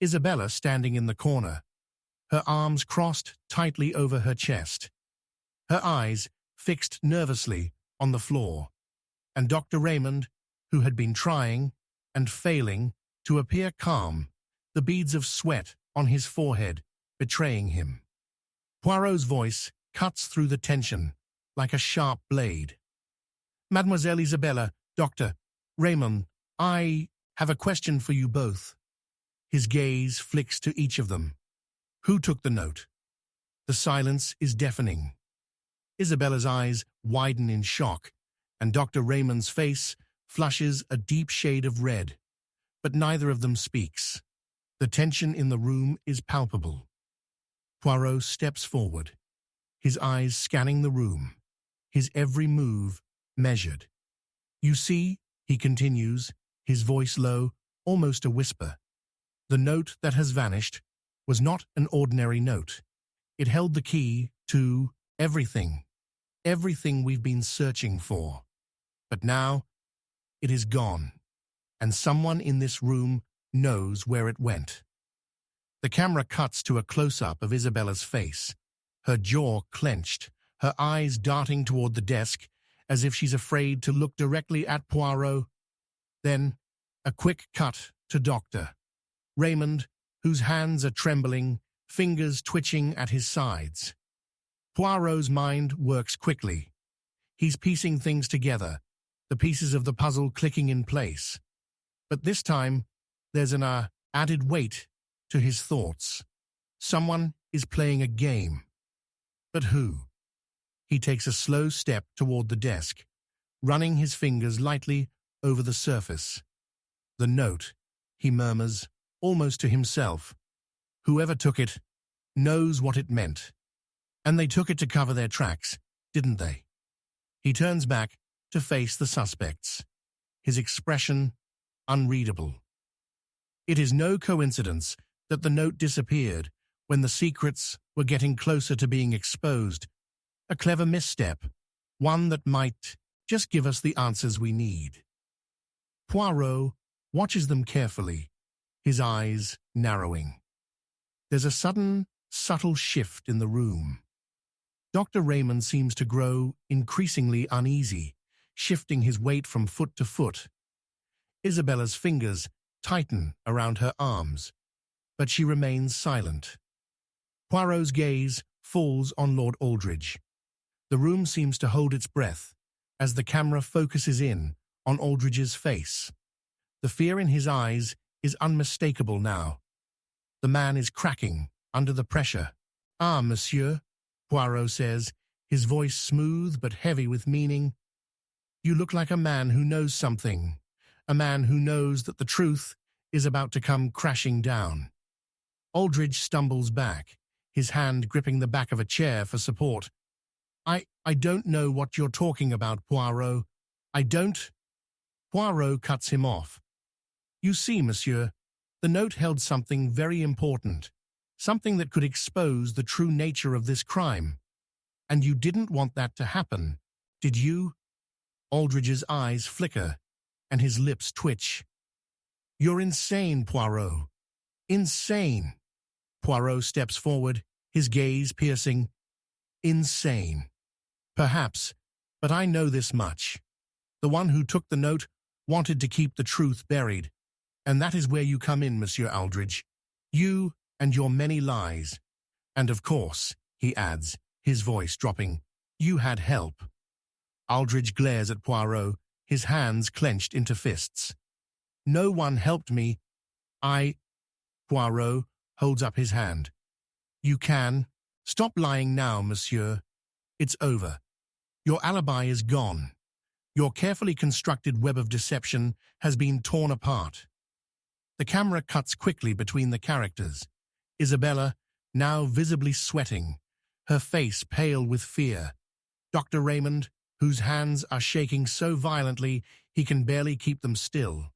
Isabella standing in the corner, her arms crossed tightly over her chest, her eyes fixed nervously on the floor, and Dr. Raymond, who had been trying and failing to appear calm, the beads of sweat on his forehead betraying him. Poirot's voice cuts through the tension like a sharp blade. "Mademoiselle Isabella, Dr. Raymond, I have a question for you both." His gaze flicks to each of them. Who took the note? The silence is deafening. Isabella's eyes widen in shock, and Dr. Raymond's face flushes a deep shade of red. But neither of them speaks. The tension in the room is palpable. Poirot steps forward, his eyes scanning the room, his every move measured. "You see," he continues, his voice low, almost a whisper, "the note that has vanished was not an ordinary note. It held the key to everything, everything we've been searching for. But now, it is gone, and someone in this room knows where it went." The camera cuts to a close-up of Isabella's face, her jaw clenched, her eyes darting toward the desk, as if she's afraid to look directly at Poirot. Then, a quick cut to Dr. Raymond, whose hands are trembling, fingers twitching at his sides. Poirot's mind works quickly. He's piecing things together, the pieces of the puzzle clicking in place. But this time, there's an added weight to his thoughts. Someone is playing a game. But who? He takes a slow step toward the desk, running his fingers lightly over the surface. The note, he murmurs, almost to himself. Whoever took it knows what it meant. And they took it to cover their tracks, didn't they? He turns back to face the suspects, his expression unreadable. It is no coincidence that the note disappeared when the secrets were getting closer to being exposed. A clever misstep, one that might just give us the answers we need. Poirot watches them carefully, his eyes narrowing. There's a sudden, subtle shift in the room. Dr. Raymond seems to grow increasingly uneasy, shifting his weight from foot to foot. Isabella's fingers tighten around her arms, but she remains silent. Poirot's gaze falls on Lord Aldridge. The room seems to hold its breath as the camera focuses in on Aldridge's face. The fear in his eyes is unmistakable now. The man is cracking under the pressure. "Ah, monsieur," Poirot says, his voice smooth but heavy with meaning. "You look like a man who knows something, a man who knows that the truth is about to come crashing down." Aldridge stumbles back, his hand gripping the back of a chair for support. I don't know what you're talking about, Poirot. I don't." Poirot cuts him off. "You see, monsieur, the note held something very important, something that could expose the true nature of this crime. And you didn't want that to happen, did you?" Aldridge's eyes flicker, and his lips twitch. "You're insane, Poirot. Insane." Poirot steps forward, his gaze piercing. "Insane. Perhaps, but I know this much. The one who took the note wanted to keep the truth buried. And that is where you come in, Monsieur Aldridge. You and your many lies. And of course," he adds, his voice dropping, "you had help." Aldridge glares at Poirot, his hands clenched into fists. "No one helped me. Poirot holds up his hand. "You can. Stop lying now, monsieur. It's over. Your alibi is gone. Your carefully constructed web of deception has been torn apart." The camera cuts quickly between the characters. Isabella, now visibly sweating, her face pale with fear. Dr. Raymond, whose hands are shaking so violently he can barely keep them still.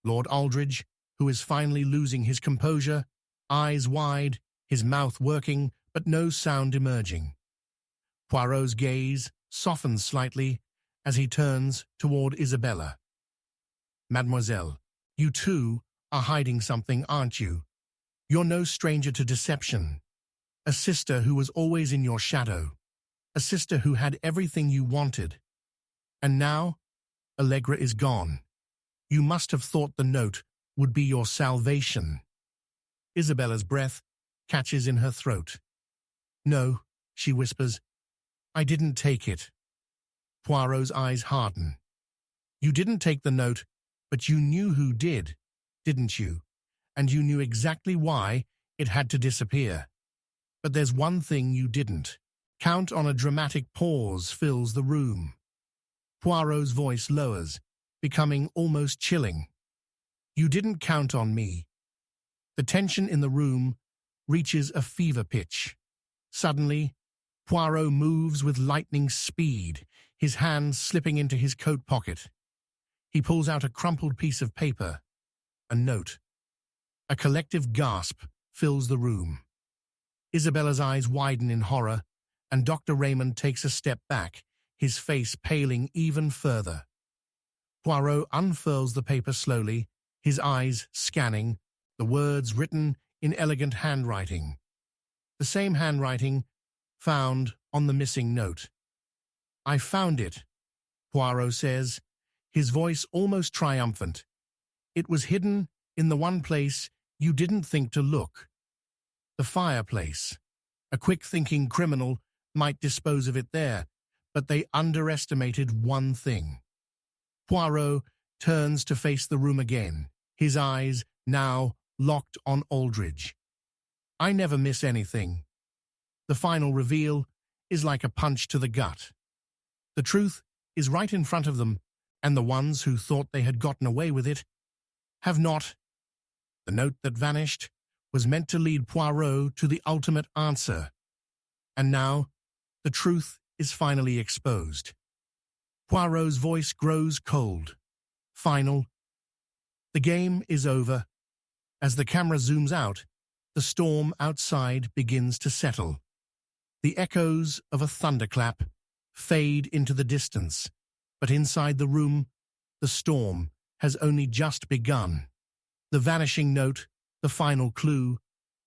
Lord Aldridge, who is finally losing his composure, eyes wide, his mouth working, but no sound emerging. Poirot's gaze softens slightly as he turns toward Isabella. "Mademoiselle, you too are hiding something, aren't you? You're no stranger to deception. A sister who was always in your shadow. A sister who had everything you wanted. And now, Allegra is gone. You must have thought the note would be your salvation." Isabella's breath catches in her throat. "No," she whispers. "I didn't take it." Poirot's eyes harden. "You didn't take the note, but you knew who did, didn't you? And you knew exactly why it had to disappear. But there's one thing you didn't. Count on a dramatic pause fills the room. Poirot's voice lowers, becoming almost chilling. "You didn't count on me." The tension in the room reaches a fever pitch. Suddenly, Poirot moves with lightning speed, his hands slipping into his coat pocket. He pulls out a crumpled piece of paper, a note. A collective gasp fills the room. Isabella's eyes widen in horror, and Dr. Raymond takes a step back, his face paling even further. Poirot unfurls the paper slowly, his eyes scanning, the words written in elegant handwriting. The same handwriting found on the missing note. "I found it," Poirot says, his voice almost triumphant. "It was hidden in the one place you didn't think to look. The fireplace. A quick-thinking criminal might dispose of it there, but they underestimated one thing." Poirot turns to face the room again, his eyes now locked on Aldridge. "I never miss anything." The final reveal is like a punch to the gut. The truth is right in front of them, and the ones who thought they had gotten away with it have not. The note that vanished was meant to lead Poirot to the ultimate answer. And now, the truth is finally exposed. Poirot's voice grows cold. Final. The game is over. As the camera zooms out, the storm outside begins to settle. The echoes of a thunderclap fade into the distance, but inside the room, the storm has only just begun. The vanishing note, the final clue,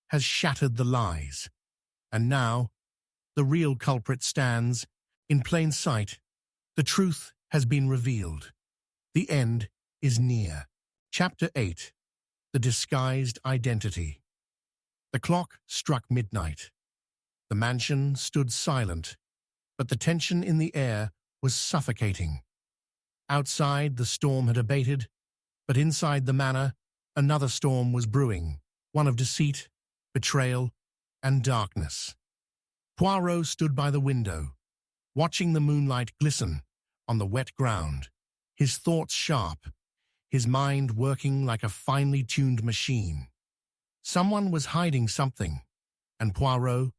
has shattered the lies. And now, the real culprit stands in plain sight. The truth has been revealed. The end is near. Chapter 8. The Disguised Identity. The clock struck midnight. The mansion stood silent, but the tension in the air was suffocating. Outside, the storm had abated, but inside the manor, another storm was brewing, one of deceit, betrayal, and darkness. Poirot stood by the window, watching the moonlight glisten on the wet ground, his thoughts sharp, his mind working like a finely tuned machine. Someone was hiding something, and Poirot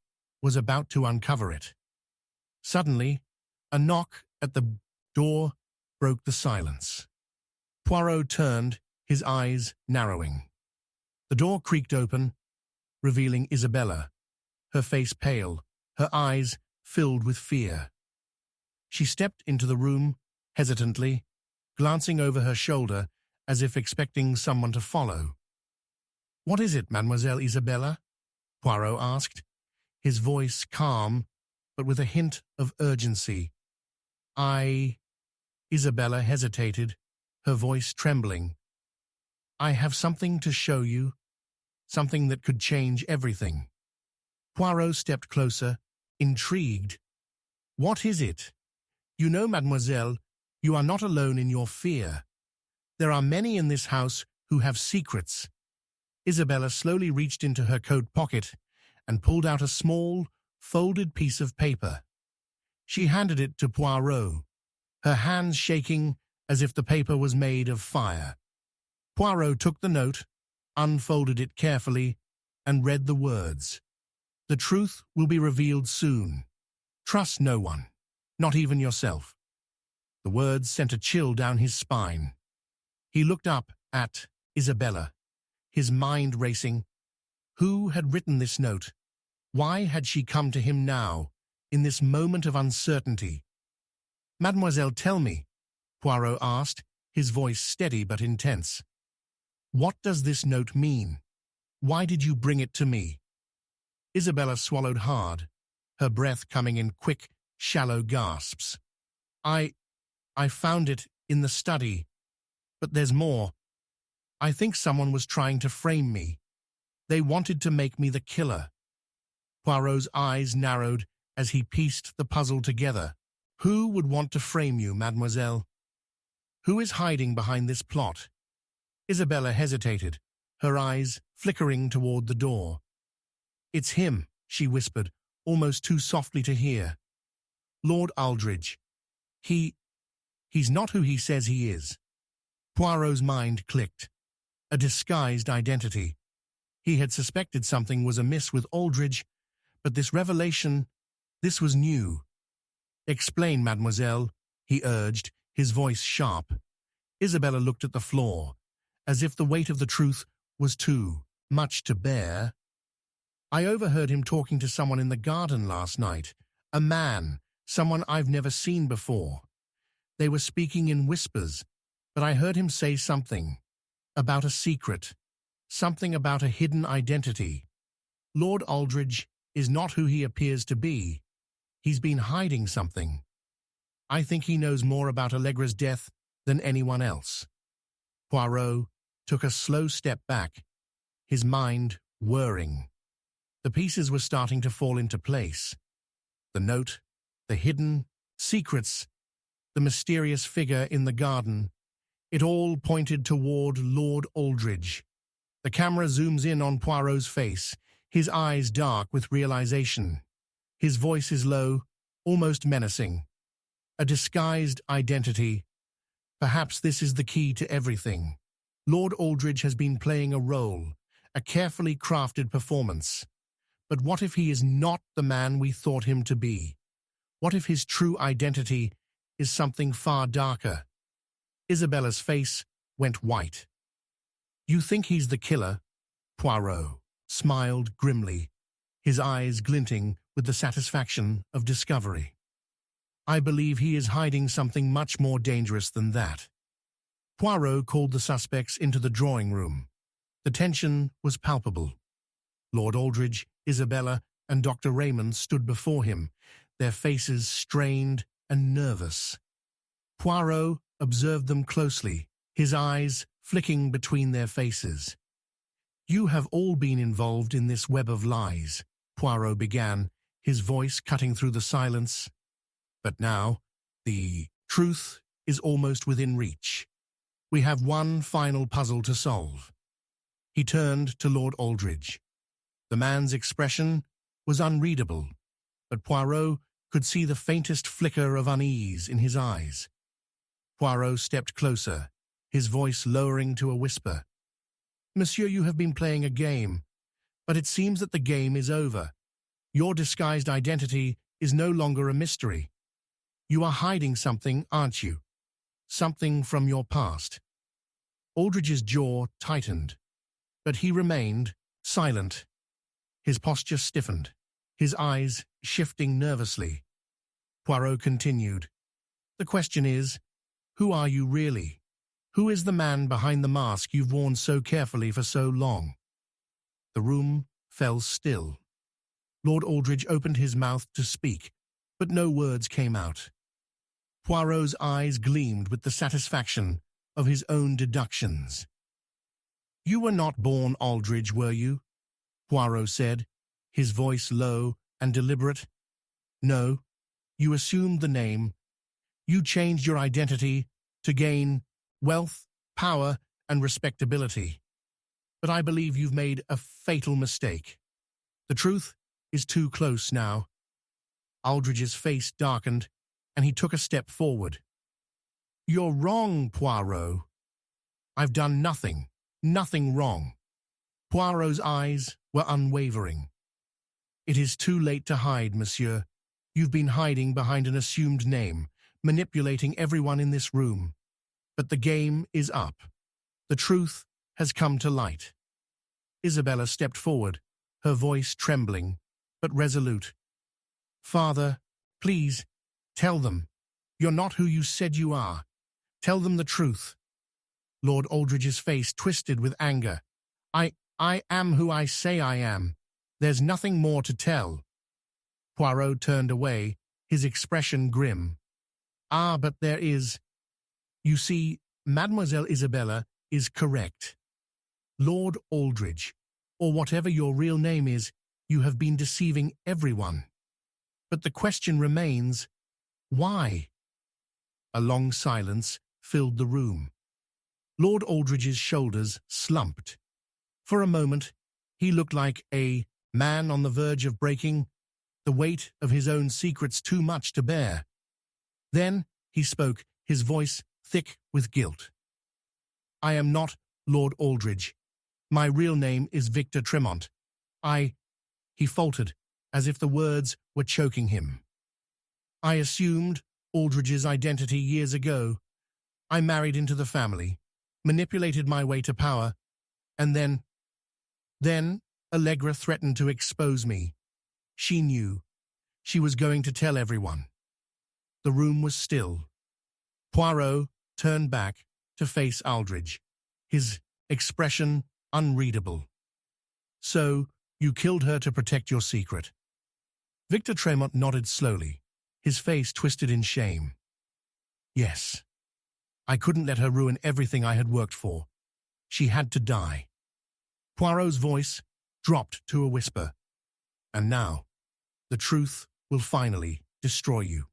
was about to uncover it. Suddenly, a knock at the door broke the silence. Poirot turned, his eyes narrowing. The door creaked open, revealing Isabella, her face pale, her eyes filled with fear. She stepped into the room, hesitantly, glancing over her shoulder as if expecting someone to follow. "What is it, Mademoiselle Isabella?" Poirot asked, his voice calm, but with a hint of urgency. Isabella hesitated, her voice trembling. "I have something to show you, something that could change everything." Poirot stepped closer, intrigued. "What is it? You know, mademoiselle, you are not alone in your fear. There are many in this house who have secrets." Isabella slowly reached into her coat pocket and pulled out a small, folded piece of paper. She handed it to Poirot, her hands shaking as if the paper was made of fire. Poirot took the note, unfolded it carefully, and read the words. "The truth will be revealed soon. Trust no one, not even yourself." The words sent a chill down his spine. He looked up at Isabella, his mind racing. Who had written this note? Why had she come to him now, in this moment of uncertainty? "Mademoiselle, tell me," Poirot asked, his voice steady but intense. "What does this note mean? Why did you bring it to me?" Isabella swallowed hard, her breath coming in quick, shallow gasps. I found it in the study, but there's more. I think someone was trying to frame me. They wanted to make me the killer." Poirot's eyes narrowed as he pieced the puzzle together. "Who would want to frame you, mademoiselle? Who is hiding behind this plot?" Isabella hesitated, her eyes flickering toward the door. "It's him," she whispered, almost too softly to hear. "Lord Aldridge. He's not who he says he is." Poirot's mind clicked. A disguised identity. He had suspected something was amiss with Aldridge, but this revelation, this was new. "Explain, mademoiselle," he urged, his voice sharp. Isabella looked at the floor, as if the weight of the truth was too much to bear. "I overheard him talking to someone in the garden last night. A man, someone I've never seen before. They were speaking in whispers, but I heard him say something about a secret, something about a hidden identity. Lord Aldridge is not who he appears to be. He's been hiding something. I think he knows more about Allegra's death than anyone else." Poirot took a slow step back, his mind whirring. The pieces were starting to fall into place. The note, the hidden secrets, the mysterious figure in the garden. It all pointed toward Lord Aldridge. The camera zooms in on Poirot's face, his eyes dark with realization. His voice is low, almost menacing. A disguised identity. Perhaps this is the key to everything. Lord Aldridge has been playing a role, a carefully crafted performance. But what if he is not the man we thought him to be? What if his true identity is something far darker? Isabella's face went white. You think he's the killer? Poirot smiled grimly, his eyes glinting with the satisfaction of discovery. I believe he is hiding something much more dangerous than that. Poirot called the suspects into the drawing room. The tension was palpable. Lord Aldridge, Isabella, and Dr. Raymond stood before him, their faces strained and nervous. Poirot observed them closely, his eyes flicking between their faces. You have all been involved in this web of lies, Poirot began, his voice cutting through the silence. But now, the truth is almost within reach. We have one final puzzle to solve. He turned to Lord Aldridge. The man's expression was unreadable, but Poirot could see the faintest flicker of unease in his eyes. Poirot stepped closer, his voice lowering to a whisper. Monsieur, you have been playing a game, but it seems that the game is over. Your disguised identity is no longer a mystery. You are hiding something, aren't you? Something from your past. Aldridge's jaw tightened, but he remained silent. His posture stiffened, his eyes shifting nervously. Poirot continued. The question is, who are you really? Who is the man behind the mask you've worn so carefully for so long? The room fell still. Lord Aldridge opened his mouth to speak, but no words came out. Poirot's eyes gleamed with the satisfaction of his own deductions. You were not born Aldridge, were you? Poirot said, his voice low and deliberate. No, you assumed the name. You changed your identity to gain wealth, power, and respectability. But I believe you've made a fatal mistake. The truth is too close now. Aldridge's face darkened, and he took a step forward. You're wrong, Poirot. I've done nothing wrong. Poirot's eyes were unwavering. It is too late to hide, monsieur. You've been hiding behind an assumed name, manipulating everyone in this room. But the game is up. The truth has come to light. Isabella stepped forward, her voice trembling, but resolute. Father, please, tell them. You're not who you said you are. Tell them the truth. Lord Aldridge's face twisted with anger. I am who I say I am. There's nothing more to tell. Poirot turned away, his expression grim. Ah, but there is. You see, Mademoiselle Isabella is correct. Lord Aldridge, or whatever your real name is, you have been deceiving everyone. But the question remains, why? A long silence filled the room. Lord Aldridge's shoulders slumped. For a moment, he looked like a man on the verge of breaking, the weight of his own secrets too much to bear. Then he spoke, his voice thick with guilt. I am not Lord Aldridge. My real name is Victor Tremont. He faltered, as if the words were choking him. I assumed Aldridge's identity years ago. I married into the family, manipulated my way to power, and then Allegra threatened to expose me. She knew. She was going to tell everyone. The room was still. Poirot turned back to face Aldridge, his expression unreadable. So, you killed her to protect your secret. Victor Tremont nodded slowly, his face twisted in shame. Yes. I couldn't let her ruin everything I had worked for. She had to die. Poirot's voice dropped to a whisper. And now, the truth will finally destroy you.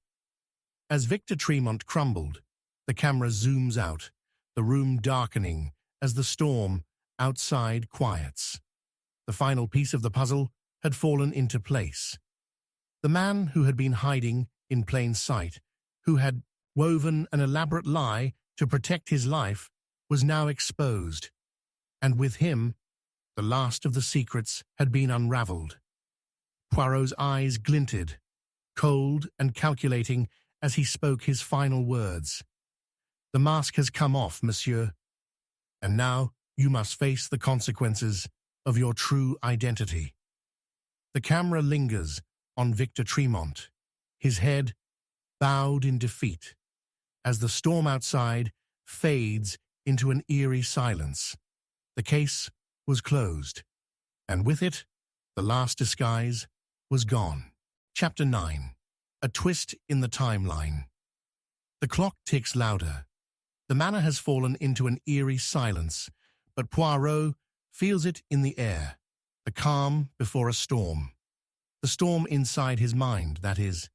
As Victor Tremont crumbled, the camera zooms out, the room darkening as the storm outside quiets. The final piece of the puzzle had fallen into place. The man who had been hiding in plain sight, who had woven an elaborate lie to protect his life, was now exposed, and with him, the last of the secrets had been unraveled. Poirot's eyes glinted, cold and calculating as he spoke his final words. "The mask has come off, monsieur, and now you must face the consequences of your true identity." The camera lingers on Victor Tremont, his head bowed in defeat, as the storm outside fades into an eerie silence. The case was closed, and with it, the last disguise was gone. Chapter 9. A Twist in the Timeline. The clock ticks louder. The manor has fallen into an eerie silence, but Poirot feels it in the air, the calm before a storm. The storm inside his mind, that is.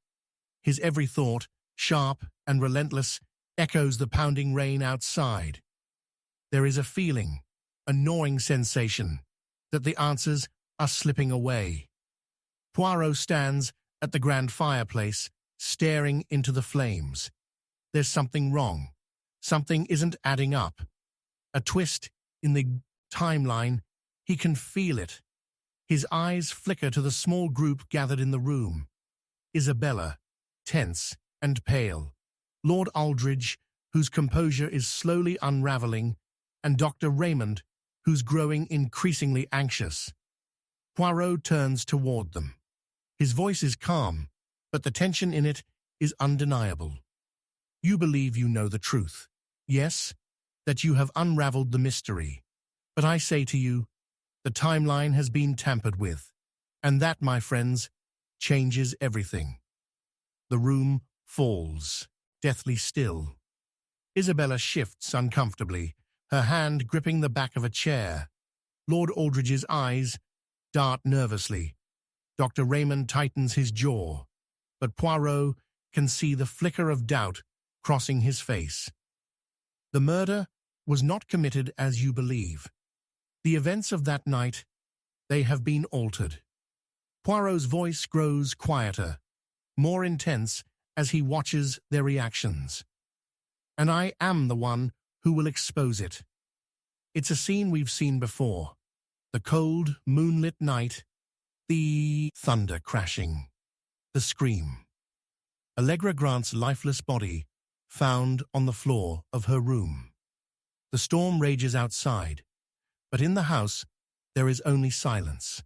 His every thought, sharp and relentless, echoes the pounding rain outside. There is a feeling, a gnawing sensation, that the answers are slipping away. Poirot stands at the grand fireplace, staring into the flames. There's something wrong. Something isn't adding up. A twist in the timeline. He can feel it. His eyes flicker to the small group gathered in the room. Isabella, tense and pale. Lord Aldridge, whose composure is slowly unraveling, and Dr. Raymond, who's growing increasingly anxious. Poirot turns toward them. His voice is calm, but the tension in it is undeniable. "You believe you know the truth. Yes, that you have unraveled the mystery. But I say to you, the timeline has been tampered with, and that, my friends, changes everything." The room falls, deathly still. Isabella shifts uncomfortably, her hand gripping the back of a chair. Lord Aldridge's eyes dart nervously. Dr. Raymond tightens his jaw, but Poirot can see the flicker of doubt crossing his face. "The murder was not committed as you believe. The events of that night, they have been altered." Poirot's voice grows quieter, more intense as he watches their reactions. "And I am the one who will expose it." It's a scene we've seen before. The cold, moonlit night, the thunder crashing, the scream. Allegra Grant's lifeless body found on the floor of her room. The storm rages outside, but in the house there is only silence.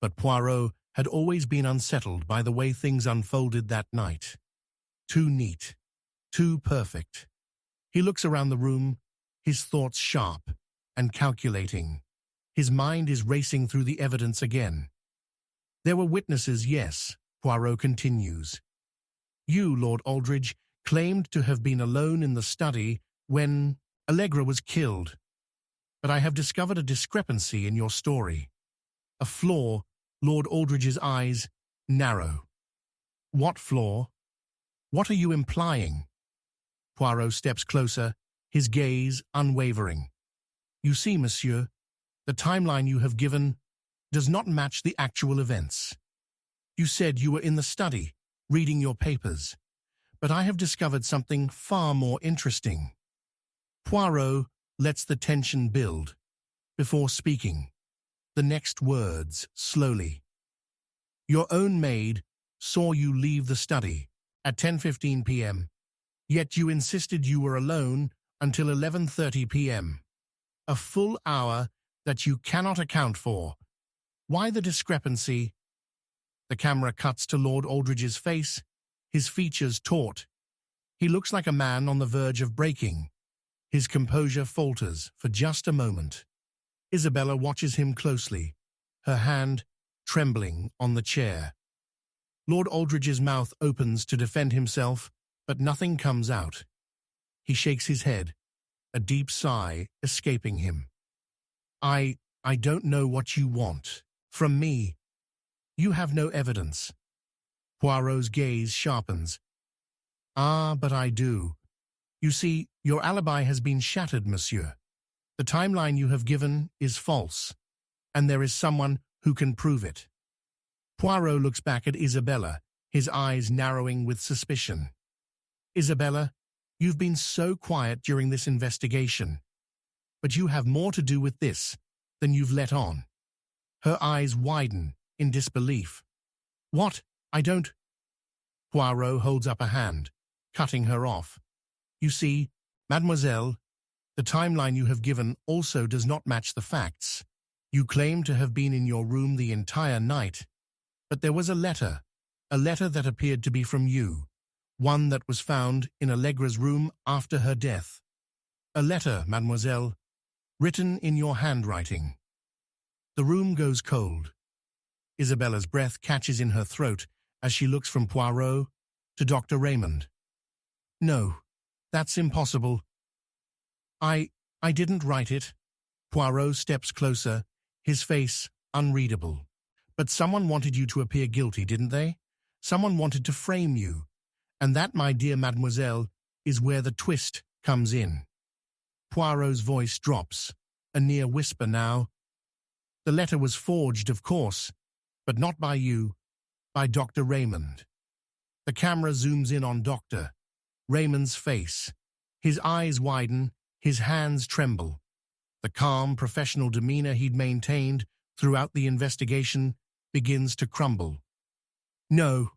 But Poirot had always been unsettled by the way things unfolded that night. Too neat, too perfect. He looks around the room, his thoughts sharp and calculating. His mind is racing through the evidence again. "There were witnesses, yes," Poirot continues. "You, Lord Aldridge, claimed to have been alone in the study when Allegra was killed. But I have discovered a discrepancy in your story. A flaw." Lord Aldridge's eyes narrow. "What flaw? What are you implying?" Poirot steps closer, his gaze unwavering. "You see, monsieur, the timeline you have given does not match the actual events. You said you were in the study, reading your papers, but I have discovered something far more interesting." Poirot lets the tension build before speaking. The next words, slowly. "Your own maid saw you leave the study at 10:15 p.m., yet you insisted you were alone until 11:30 p.m. A full hour that you cannot account for. Why the discrepancy?" The camera cuts to Lord Aldridge's face, his features taut. He looks like a man on the verge of breaking. His composure falters for just a moment. Isabella watches him closely, her hand trembling on the chair. Lord Aldridge's mouth opens to defend himself, but nothing comes out. He shakes his head, a deep sigh escaping him. I don't know what you want from me. You have no evidence." Poirot's gaze sharpens. "Ah, but I do. You see, your alibi has been shattered, monsieur. The timeline you have given is false, and there is someone who can prove it." Poirot looks back at Isabella, his eyes narrowing with suspicion. Isabella, you've been so quiet during this investigation, but you have more to do with this than you've let on. Her eyes widen in disbelief. What? I don't... Poirot holds up a hand, cutting her off. You see, mademoiselle, the timeline you have given also does not match the facts. You claim to have been in your room the entire night, but there was a letter that appeared to be from you, one that was found in Allegra's room after her death. A letter, mademoiselle, written in your handwriting. The room goes cold. Isabella's breath catches in her throat as she looks from Poirot to Dr. Raymond. No, that's impossible. I didn't write it. Poirot steps closer, his face unreadable. But someone wanted you to appear guilty, didn't they? Someone wanted to frame you. And that, my dear mademoiselle, is where the twist comes in. Poirot's voice drops, a near whisper now. The letter was forged, of course, but not by you, by Dr. Raymond. The camera zooms in on Dr. Raymond's face. His eyes widen, his hands tremble. The calm, professional demeanor he'd maintained throughout the investigation begins to crumble. No,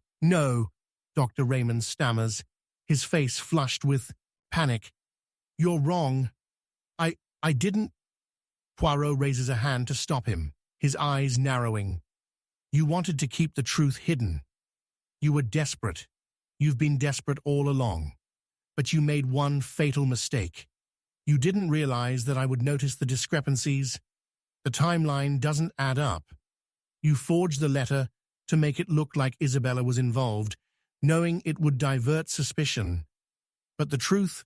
Dr. Raymond stammers, his face flushed with panic. You're wrong. I didn't... Poirot raises a hand to stop him, his eyes narrowing. You wanted to keep the truth hidden. You were desperate. You've been desperate all along. But you made one fatal mistake. You didn't realize that I would notice the discrepancies. The timeline doesn't add up. You forged the letter to make it look like Isabella was involved, knowing it would divert suspicion. But the truth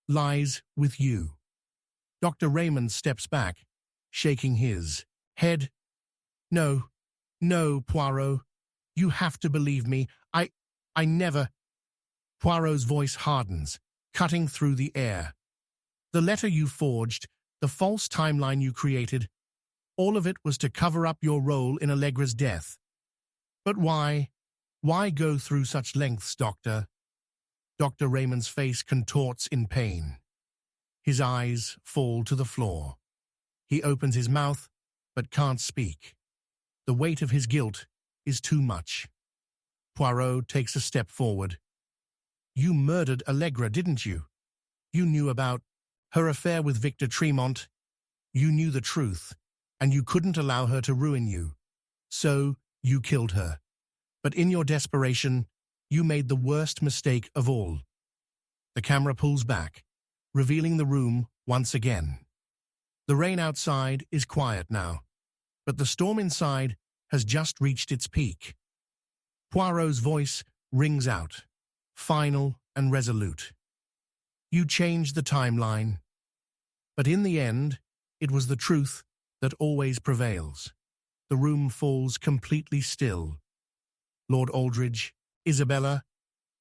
lies with you. Dr. Raymond steps back, shaking his head. No, Poirot. You have to believe me. I never... Poirot's voice hardens, cutting through the air. The letter you forged, the false timeline you created, all of it was to cover up your role in Allegra's death. But why? Why go through such lengths, Doctor? Dr. Raymond's face contorts in pain. His eyes fall to the floor. He opens his mouth, but can't speak. The weight of his guilt is too much. Poirot takes a step forward. You murdered Allegra, didn't you? You knew about her affair with Victor Tremont. You knew the truth, and you couldn't allow her to ruin you. So you killed her. But in your desperation, you made the worst mistake of all. The camera pulls back, revealing the room once again. The rain outside is quiet now, but the storm inside has just reached its peak. Poirot's voice rings out, final and resolute. You changed the timeline, but in the end, it was the truth that always prevails. The room falls completely still. Lord Aldridge, Isabella,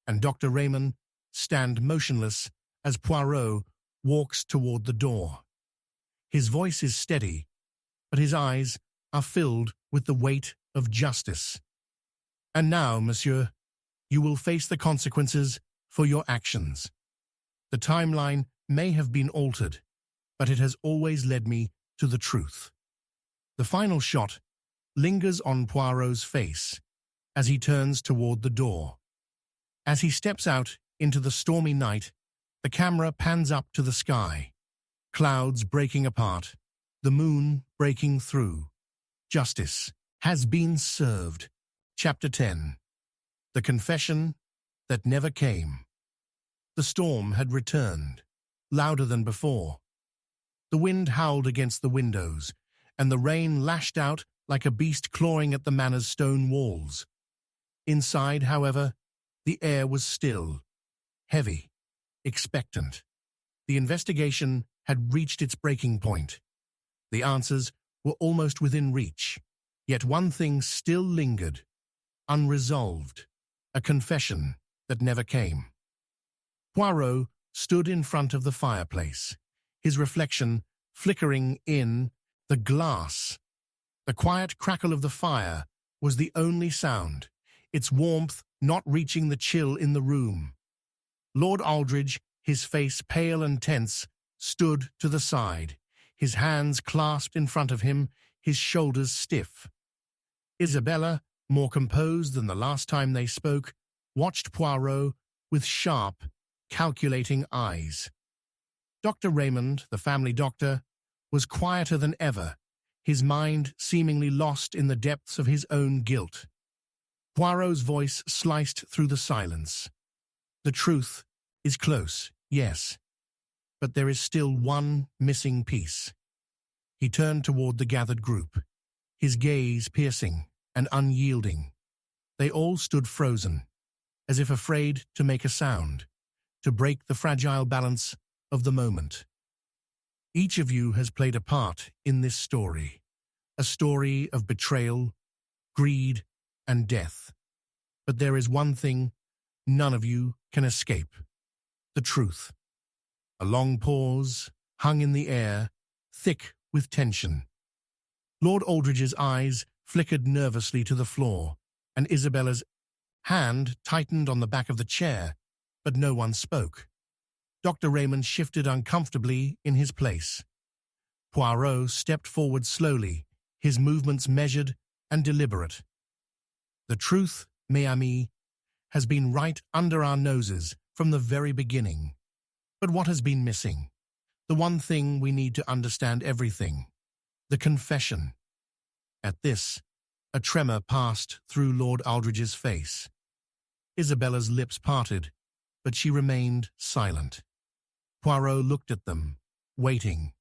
and Dr. Raymond stand motionless as Poirot walks toward the door. His voice is steady, but his eyes are filled with the weight of justice. And now, monsieur, you will face the consequences for your actions. The timeline may have been altered, but it has always led me to the truth. The final shot lingers on Poirot's face as he turns toward the door. As he steps out into the stormy night, the camera pans up to the sky. Clouds breaking apart, the moon breaking through. Justice has been served. Chapter 10. The Confession That Never Came. The storm had returned, louder than before. The wind howled against the windows, and the rain lashed out like a beast clawing at the manor's stone walls. Inside, however, the air was still, heavy, expectant. The investigation had reached its breaking point. The answers were almost within reach, yet one thing still lingered, unresolved, a confession that never came. Poirot stood in front of the fireplace, his reflection flickering in the glass. The quiet crackle of the fire was the only sound, its warmth not reaching the chill in the room. Lord Aldridge, his face pale and tense, stood to the side, his hands clasped in front of him, his shoulders stiff. Isabella, more composed than the last time they spoke, watched Poirot with sharp, calculating eyes. Dr. Raymond, the family doctor, was quieter than ever, his mind seemingly lost in the depths of his own guilt. Poirot's voice sliced through the silence. The truth is close, yes, but there is still one missing piece. He turned toward the gathered group, his gaze piercing and unyielding. They all stood frozen, as if afraid to make a sound, to break the fragile balance of the moment. Each of you has played a part in this story, a story of betrayal, greed, and death. But there is one thing none of you can escape: the truth. A long pause hung in the air, thick with tension. Lord Aldridge's eyes flickered nervously to the floor, and Isabella's hand tightened on the back of the chair, but no one spoke. Dr. Raymond shifted uncomfortably in his place. Poirot stepped forward slowly, his movements measured and deliberate. The truth, mes amis, has been right under our noses from the very beginning. But what has been missing? The one thing we need to understand everything: the confession. At this, a tremor passed through Lord Aldridge's face. Isabella's lips parted, but she remained silent. Poirot looked at them, waiting.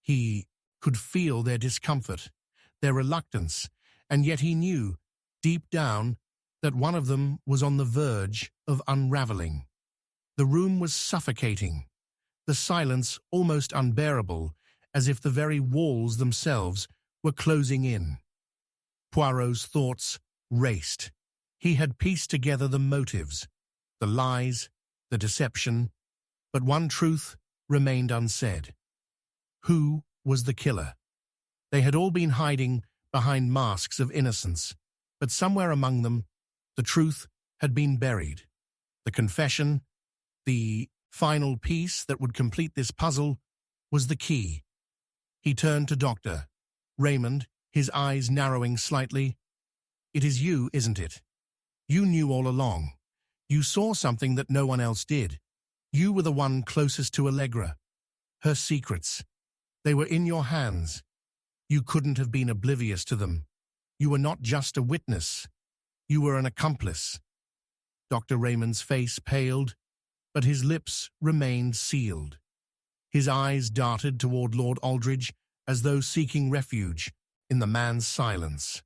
He could feel their discomfort, their reluctance, and yet he knew, deep down, that one of them was on the verge of unraveling. The room was suffocating, the silence almost unbearable, as if the very walls themselves were closing in. Poirot's thoughts raced. He had pieced together the motives, the lies, the deception, but one truth remained unsaid. Who was the killer? They had all been hiding behind masks of innocence, but somewhere among them, the truth had been buried. The confession, the final piece that would complete this puzzle, was the key. He turned to Dr. Raymond, his eyes narrowing slightly. "It is you, isn't it? You knew all along. You saw something that no one else did. You were the one closest to Allegra. Her secrets. They were in your hands. You couldn't have been oblivious to them. You were not just a witness. You were an accomplice." Dr. Raymond's face paled, but his lips remained sealed. His eyes darted toward Lord Aldridge as though seeking refuge in the man's silence.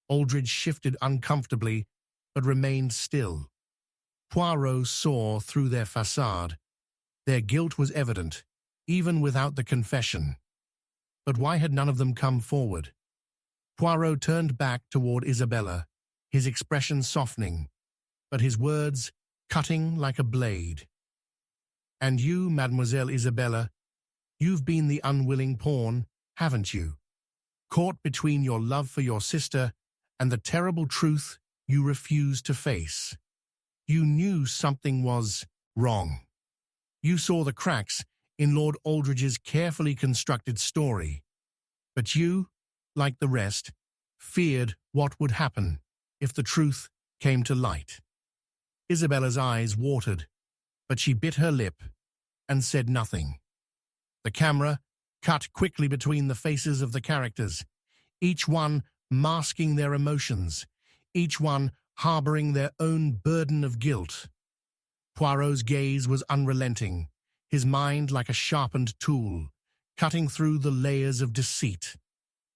Aldridge shifted uncomfortably, but remained still. Poirot saw through their facade. Their guilt was evident, even without the confession. But why had none of them come forward? Poirot turned back toward Isabella, his expression softening, but his words cutting like a blade. "And you, Mademoiselle Isabella, you've been the unwilling pawn, haven't you? Caught between your love for your sister and the terrible truth you refused to face. You knew something was wrong. You saw the cracks in Lord Aldridge's carefully constructed story. But you, like the rest, feared what would happen if the truth came to light." Isabella's eyes watered, but she bit her lip and said nothing. The camera cut quickly between the faces of the characters, each one masking their emotions, each one harboring their own burden of guilt. Poirot's gaze was unrelenting, his mind like a sharpened tool, cutting through the layers of deceit.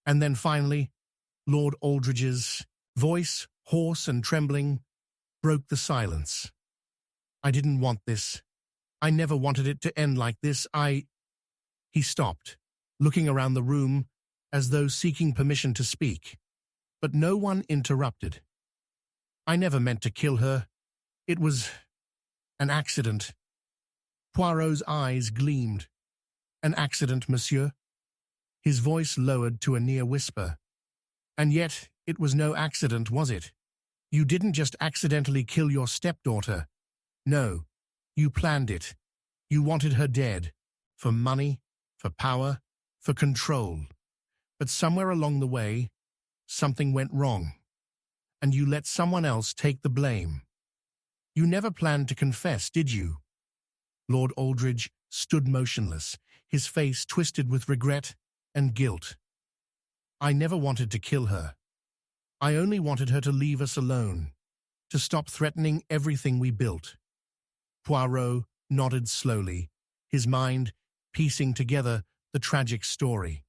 And then finally, Lord Aldridge's voice, hoarse and trembling, broke the silence. "I didn't want this. I never wanted it to end like this. He stopped, looking around the room as though seeking permission to speak. But no one interrupted. "I never meant to kill her. It was an accident." Poirot's eyes gleamed. "An accident, monsieur?" His voice lowered to a near whisper. "And yet it was no accident, was it? You didn't just accidentally kill your stepdaughter. No, You planned it. You wanted her dead. For money, for power, for control. But somewhere along the way, something went wrong. And you let someone else take the blame. You never planned to confess, did you? Lord Aldridge stood motionless, his face twisted with regret and guilt. I never wanted to kill her. I only wanted her to leave us alone, to stop threatening everything we built. Poirot nodded slowly, his mind piecing together the tragic story.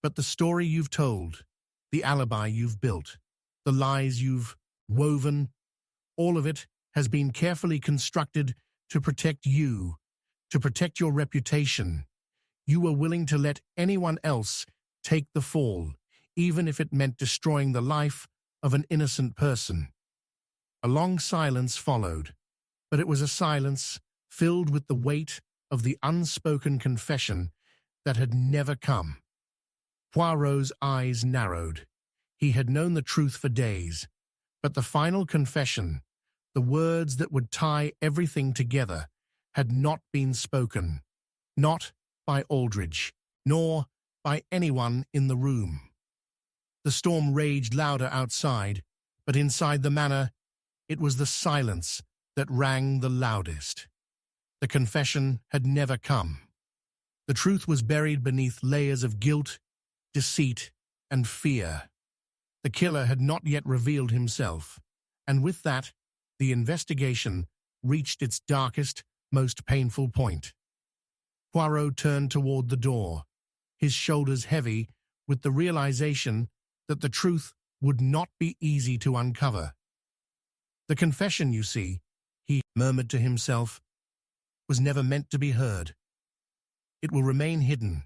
But the story you've told, the alibi you've built, the lies you've woven, all of it has been carefully constructed to protect you, to protect your reputation. You were willing to let anyone else take the fall, even if it meant destroying the life of an innocent person. A long silence followed, but it was a silence filled with the weight of the unspoken confession that had never come. Poirot's eyes narrowed. He had known the truth for days, but the final confession, the words that would tie everything together, had not been spoken, not by Aldridge, nor by anyone in the room. The storm raged louder outside, but inside the manor, it was the silence that rang the loudest. The confession had never come. The truth was buried beneath layers of guilt, deceit, and fear. The killer had not yet revealed himself, and with that, the investigation reached its darkest, most painful point. Poirot turned toward the door, his shoulders heavy with the realization that the truth would not be easy to uncover. The confession, you see, he murmured to himself, was never meant to be heard. It will remain hidden,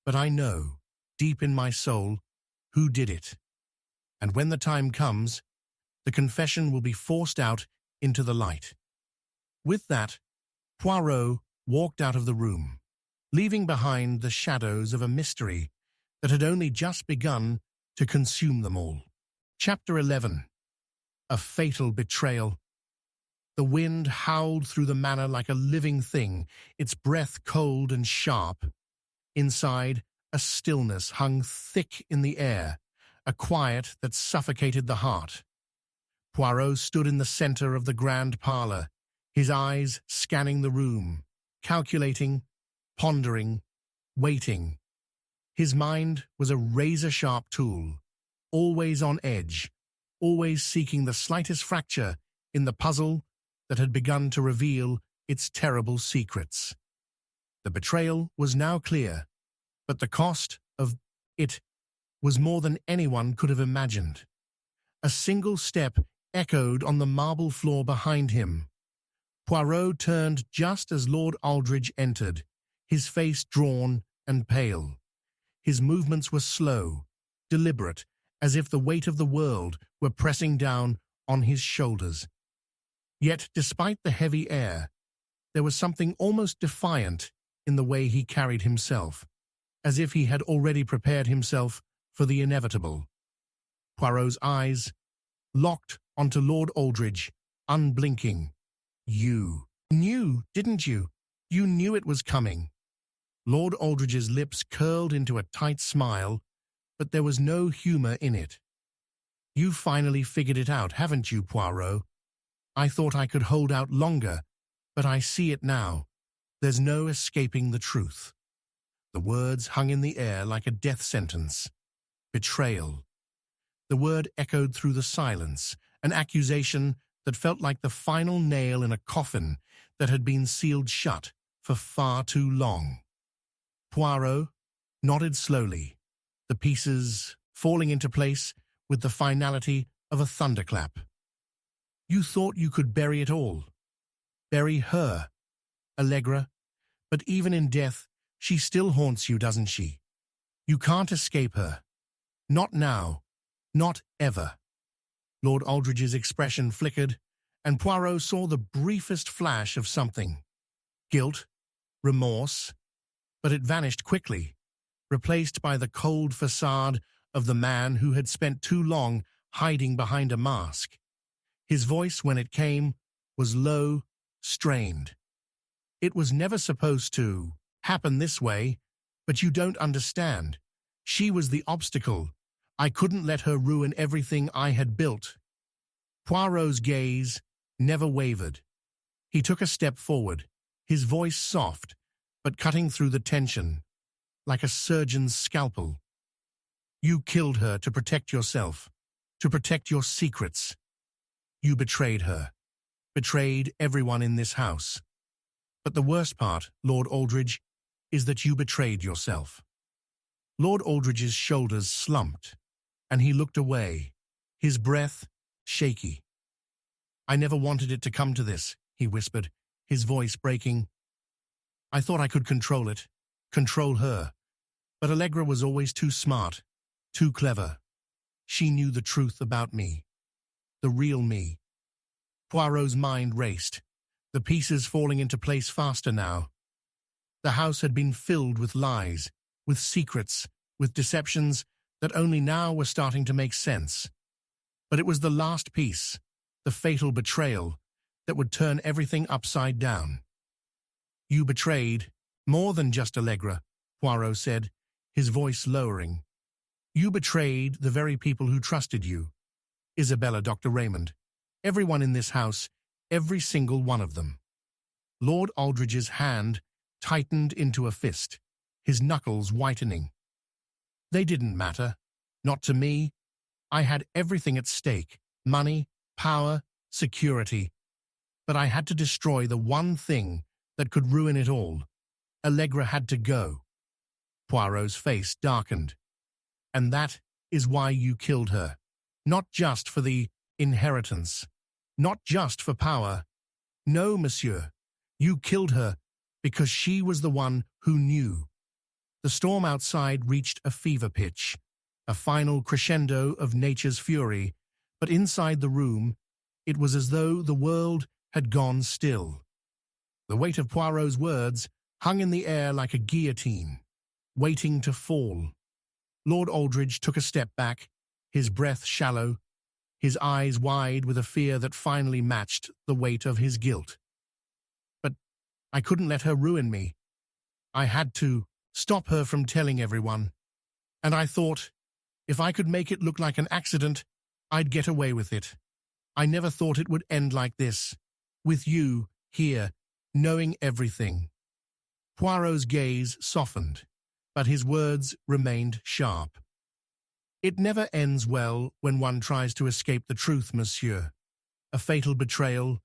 but I know, deep in my soul, who did it. And when the time comes, the confession will be forced out into the light. With that, Poirot walked out of the room, leaving behind the shadows of a mystery that had only just begun to consume them all. Chapter 11. A fatal betrayal. The wind howled through the manor like a living thing, its breath cold and sharp. Inside, a stillness hung thick in the air, a quiet that suffocated the heart. Poirot stood in the center of the grand parlor, his eyes scanning the room, calculating, pondering, waiting. His mind was a razor-sharp tool, always on edge, always seeking the slightest fracture in the puzzle that had begun to reveal its terrible secrets. The betrayal was now clear, but the cost of it was more than anyone could have imagined. A single step echoed on the marble floor behind him. Poirot turned just as Lord Aldridge entered, his face drawn and pale. His movements were slow, deliberate, as if the weight of the world were pressing down on his shoulders. Yet, despite the heavy air, there was something almost defiant in the way he carried himself, as if he had already prepared himself for the inevitable. Poirot's eyes locked onto Lord Aldridge, unblinking. You knew, didn't you? You knew it was coming. Lord Aldridge's lips curled into a tight smile, but there was no humor in it. You finally figured it out, haven't you, Poirot? I thought I could hold out longer, but I see it now. There's no escaping the truth. The words hung in the air like a death sentence. Betrayal. The word echoed through the silence, an accusation that felt like the final nail in a coffin that had been sealed shut for far too long. Poirot nodded slowly, the pieces falling into place with the finality of a thunderclap. You thought you could bury it all. Bury her, Allegra, but even in death, she still haunts you, doesn't she? You can't escape her. Not now. Not ever. Lord Aldridge's expression flickered, and Poirot saw the briefest flash of something. Guilt, remorse, but it vanished quickly, replaced by the cold facade of the man who had spent too long hiding behind a mask. His voice, when it came, was low, strained. It was never supposed to happen this way, but you don't understand. She was the obstacle. I couldn't let her ruin everything I had built. Poirot's gaze never wavered. He took a step forward, his voice soft, but cutting through the tension, like a surgeon's scalpel. You killed her to protect yourself, to protect your secrets. You betrayed her, betrayed everyone in this house. But the worst part, Lord Aldridge, is that you betrayed yourself. Lord Aldridge's shoulders slumped, and he looked away, his breath shaky. I never wanted it to come to this, he whispered, his voice breaking. I thought I could control it, control her. But Allegra was always too smart, too clever. She knew the truth about me, the real me. Poirot's mind raced, the pieces falling into place faster now. The house had been filled with lies, with secrets, with deceptions that only now were starting to make sense. But it was the last piece, the fatal betrayal, that would turn everything upside down. You betrayed more than just Allegra, Poirot said, his voice lowering. You betrayed the very people who trusted you. Isabella, Dr. Raymond, everyone in this house, every single one of them. Lord Aldridge's hand tightened into a fist, his knuckles whitening. They didn't matter. Not to me. I had everything at stake, money, power, security. But I had to destroy the one thing that could ruin it all. Allegra had to go. Poirot's face darkened. And that is why you killed her. Not just for the inheritance. Not just for power. No, monsieur. You killed her because she was the one who knew. The storm outside reached a fever pitch, a final crescendo of nature's fury, but inside the room, it was as though the world had gone still. The weight of Poirot's words hung in the air like a guillotine, waiting to fall. Lord Aldridge took a step back, his breath shallow, his eyes wide with a fear that finally matched the weight of his guilt. But I couldn't let her ruin me. I had to stop her from telling everyone. And I thought, if I could make it look like an accident, I'd get away with it. I never thought it would end like this, with you here, knowing everything. Poirot's gaze softened, but his words remained sharp. It never ends well when one tries to escape the truth, monsieur. A fatal betrayal,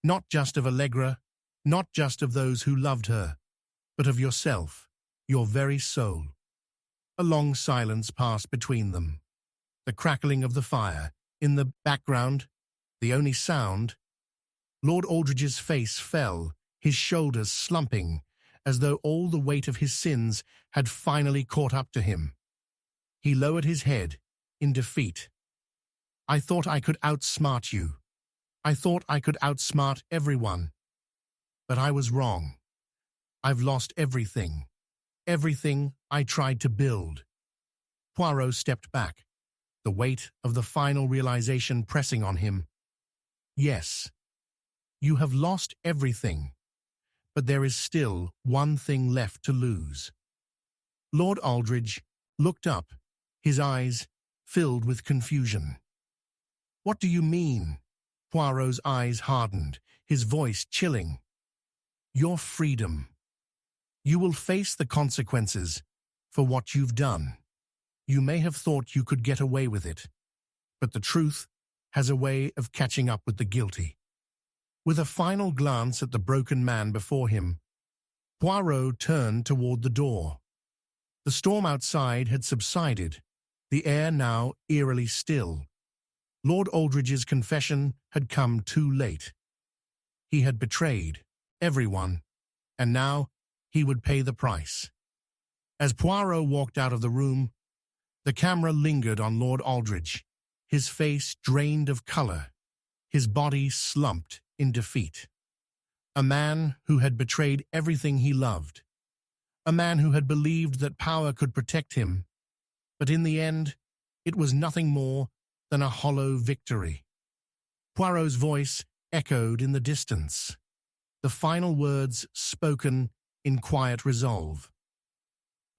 not just of Allegra, not just of those who loved her, but of yourself, your very soul. A long silence passed between them. The crackling of the fire, in the background, the only sound. Lord Aldridge's face fell, his shoulders slumping, as though all the weight of his sins had finally caught up to him. He lowered his head, in defeat. I thought I could outsmart you. I thought I could outsmart everyone. But I was wrong. I've lost everything. Everything I tried to build. Poirot stepped back, the weight of the final realization pressing on him. Yes, you have lost everything, but there is still one thing left to lose. Lord Aldridge looked up, his eyes filled with confusion. What do you mean? Poirot's eyes hardened, his voice chilling. Your freedom. You will face the consequences for what you've done. You may have thought you could get away with it, but the truth has a way of catching up with the guilty. With a final glance at the broken man before him, Poirot turned toward the door. The storm outside had subsided, the air now eerily still. Lord Aldridge's confession had come too late. He had betrayed everyone, and now he would pay the price. As Poirot walked out of the room, the camera lingered on Lord Aldridge, his face drained of color, his body slumped in defeat. A man who had betrayed everything he loved. A man who had believed that power could protect him. But in the end, it was nothing more than a hollow victory. Poirot's voice echoed in the distance. the final words spoken in quiet resolve.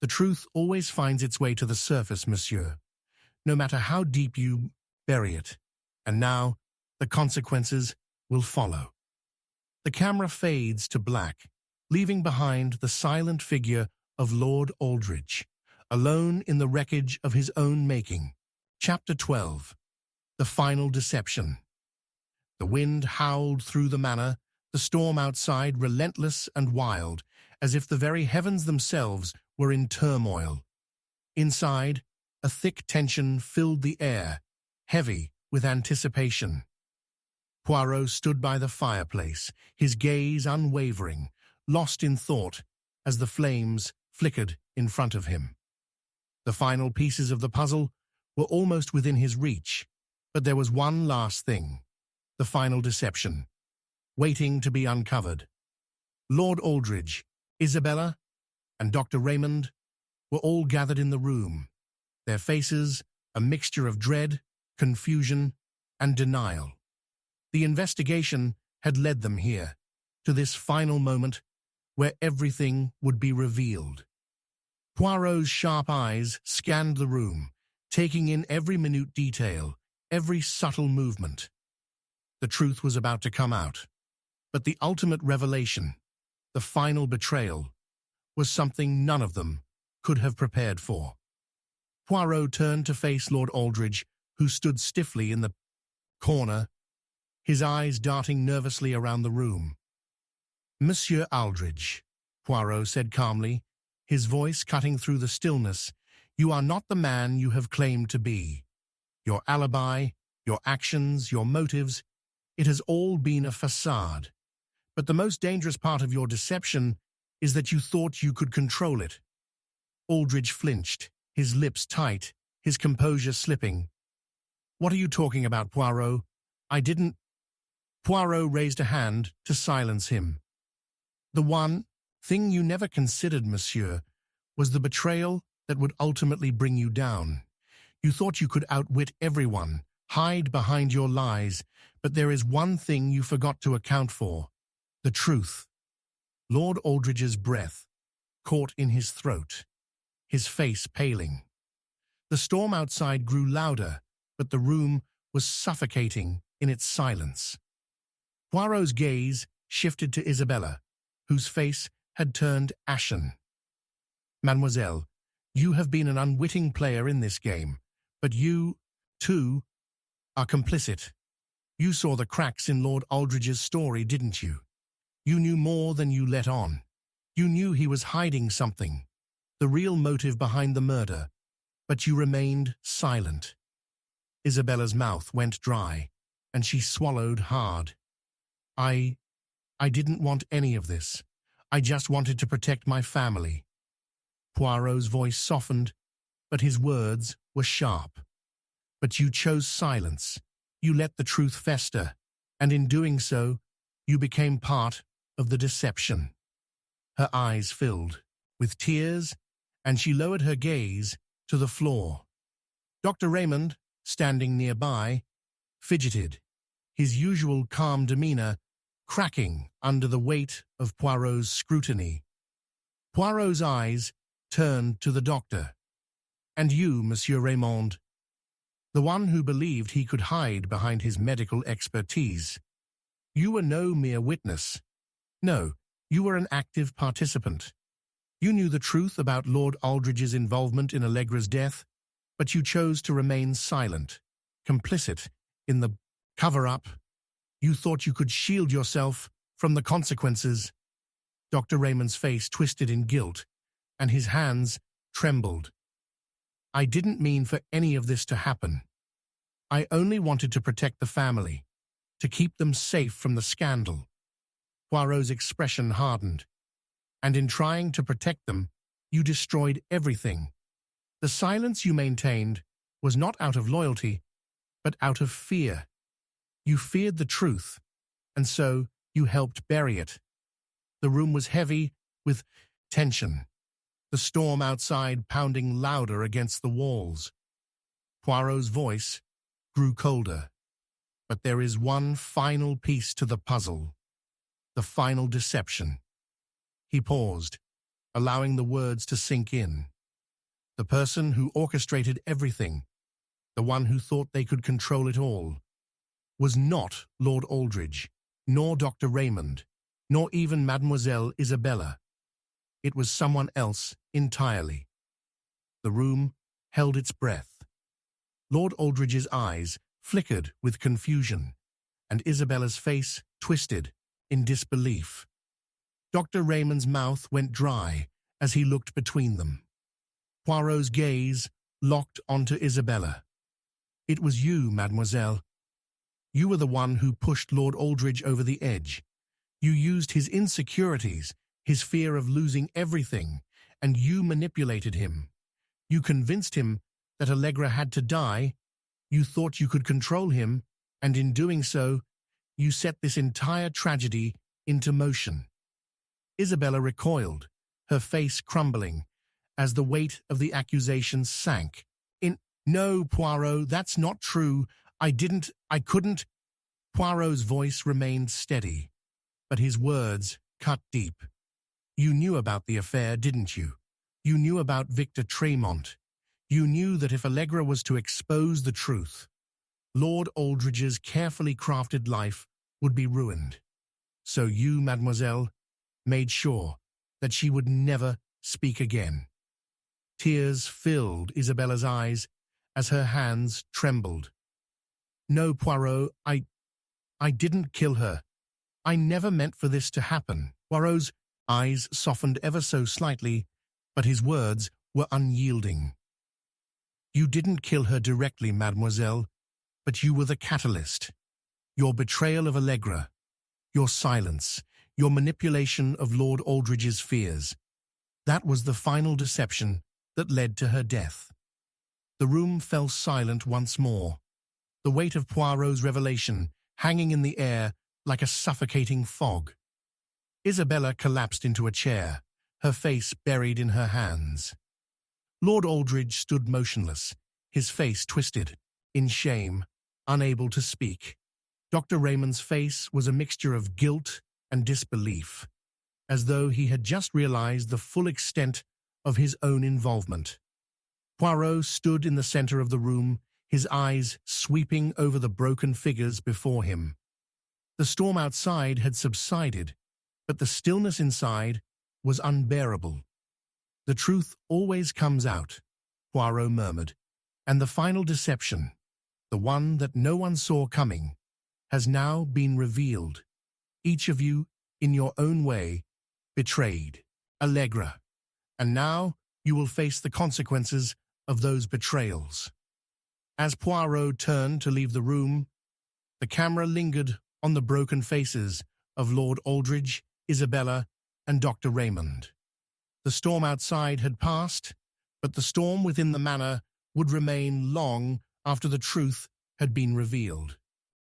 The truth always finds its way to the surface, monsieur, no matter how deep you bury it. And now, the consequences will follow. The camera fades to black, leaving behind the silent figure of Lord Aldridge, alone in the wreckage of his own making. Chapter 12. The Final Deception. The wind howled through the manor, the storm outside relentless and wild, as if the very heavens themselves were in turmoil. Inside, a thick tension filled the air, heavy with anticipation. Poirot stood by the fireplace, his gaze unwavering, lost in thought as the flames flickered in front of him. The final pieces of the puzzle were almost within his reach, but there was one last thing, the final deception, waiting to be uncovered. Lord Aldridge, Isabella, and Dr. Raymond were all gathered in the room, their faces a mixture of dread, confusion, and denial. The investigation had led them here, to this final moment where everything would be revealed. Poirot's sharp eyes scanned the room, taking in every minute detail, every subtle movement. The truth was about to come out, but the ultimate revelation, the final betrayal, was something none of them could have prepared for. Poirot turned to face Lord Aldridge, who stood stiffly in the corner, his eyes darting nervously around the room. "Monsieur Aldridge," Poirot said calmly, his voice cutting through the stillness, "you are not the man you have claimed to be. Your alibi, your actions, your motives, it has all been a facade. But the most dangerous part of your deception is that you thought you could control it." Aldridge flinched, his lips tight, his composure slipping. "What are you talking about, Poirot? I didn't—" Poirot raised a hand to silence him. "The one thing you never considered, monsieur, was the betrayal that would ultimately bring you down. You thought you could outwit everyone, hide behind your lies, but there is one thing you forgot to account for, the truth." Lord Aldridge's breath caught in his throat, his face paling. The storm outside grew louder, but the room was suffocating in its silence. Poirot's gaze shifted to Isabella, whose face had turned ashen. "Mademoiselle, you have been an unwitting player in this game, but you, too, are complicit. You saw the cracks in Lord Aldridge's story, didn't you? You knew more than you let on. You knew he was hiding something, the real motive behind the murder, but you remained silent." Isabella's mouth went dry, and she swallowed hard. I didn't want any of this. I just wanted to protect my family." Poirot's voice softened, but his words were sharp. "But you chose silence. You let the truth fester, and in doing so, you became part of the deception." Her eyes filled with tears, and she lowered her gaze to the floor. Dr. Raymond, standing nearby, fidgeted, his usual calm demeanor cracking under the weight of Poirot's scrutiny. Poirot's eyes turned to the doctor. "And you, Monsieur Raymond, the one who believed he could hide behind his medical expertise. You were no mere witness. No, you were an active participant. You knew the truth about Lord Aldridge's involvement in Allegra's death, but you chose to remain silent, complicit in the cover-up. You thought you could shield yourself from the consequences." Dr. Raymond's face twisted in guilt, and his hands trembled. "I didn't mean for any of this to happen. I only wanted to protect the family, to keep them safe from the scandal." Poirot's expression hardened. "And in trying to protect them, you destroyed everything. The silence you maintained was not out of loyalty, but out of fear. You feared the truth, and so you helped bury it." The room was heavy with tension, the storm outside pounding louder against the walls. Poirot's voice grew colder. "But there is one final piece to the puzzle. the final deception. He paused, allowing the words to sink in. The person who orchestrated everything, the one who thought they could control it all, was not Lord Aldridge, nor Dr. Raymond, nor even Mademoiselle Isabella. It was someone else entirely. The room held its breath. Lord Aldridge's eyes flickered with confusion, and Isabella's face twisted in disbelief. Dr. Raymond's mouth went dry as he looked between them. Poirot's gaze locked onto Isabella. "It was you, mademoiselle. You were the one who pushed Lord Aldridge over the edge. You used his insecurities, his fear of losing everything, and you manipulated him. You convinced him that Allegra had to die. You thought you could control him, and in doing so, you set this entire tragedy into motion." Isabella recoiled, her face crumbling, as the weight of the accusations sank. "No, Poirot, that's not true. I couldn't." Poirot's voice remained steady, but his words cut deep. "You knew about the affair, didn't you? You knew about Victor Tremont. You knew that if Allegra was to expose the truth, Lord Aldridge's carefully crafted life would be ruined. So you, mademoiselle, made sure that she would never speak again." Tears filled Isabella's eyes as her hands trembled. "No, Poirot, I didn't kill her. I never meant for this to happen." Poirot's eyes softened ever so slightly, but his words were unyielding. "You didn't kill her directly, mademoiselle, but you were the catalyst. Your betrayal of Allegra, your silence, your manipulation of Lord Aldridge's fears. That was the final deception that led to her death." The room fell silent once more, the weight of Poirot's revelation hanging in the air like a suffocating fog. Isabella collapsed into a chair, her face buried in her hands. Lord Aldridge stood motionless, his face twisted, in shame, unable to speak. Dr. Raymond's face was a mixture of guilt and disbelief, as though he had just realized the full extent of his own involvement. Poirot stood in the center of the room, his eyes sweeping over the broken figures before him. The storm outside had subsided, but the stillness inside was unbearable. "The truth always comes out," Poirot murmured, "and the final deception, the one that no one saw coming, has now been revealed. Each of you, in your own way, betrayed Allegra, and now you will face the consequences of those betrayals." As Poirot turned to leave the room, the camera lingered on the broken faces of Lord Aldridge, Isabella, and Dr. Raymond. The storm outside had passed, but the storm within the manor would remain long after the truth had been revealed.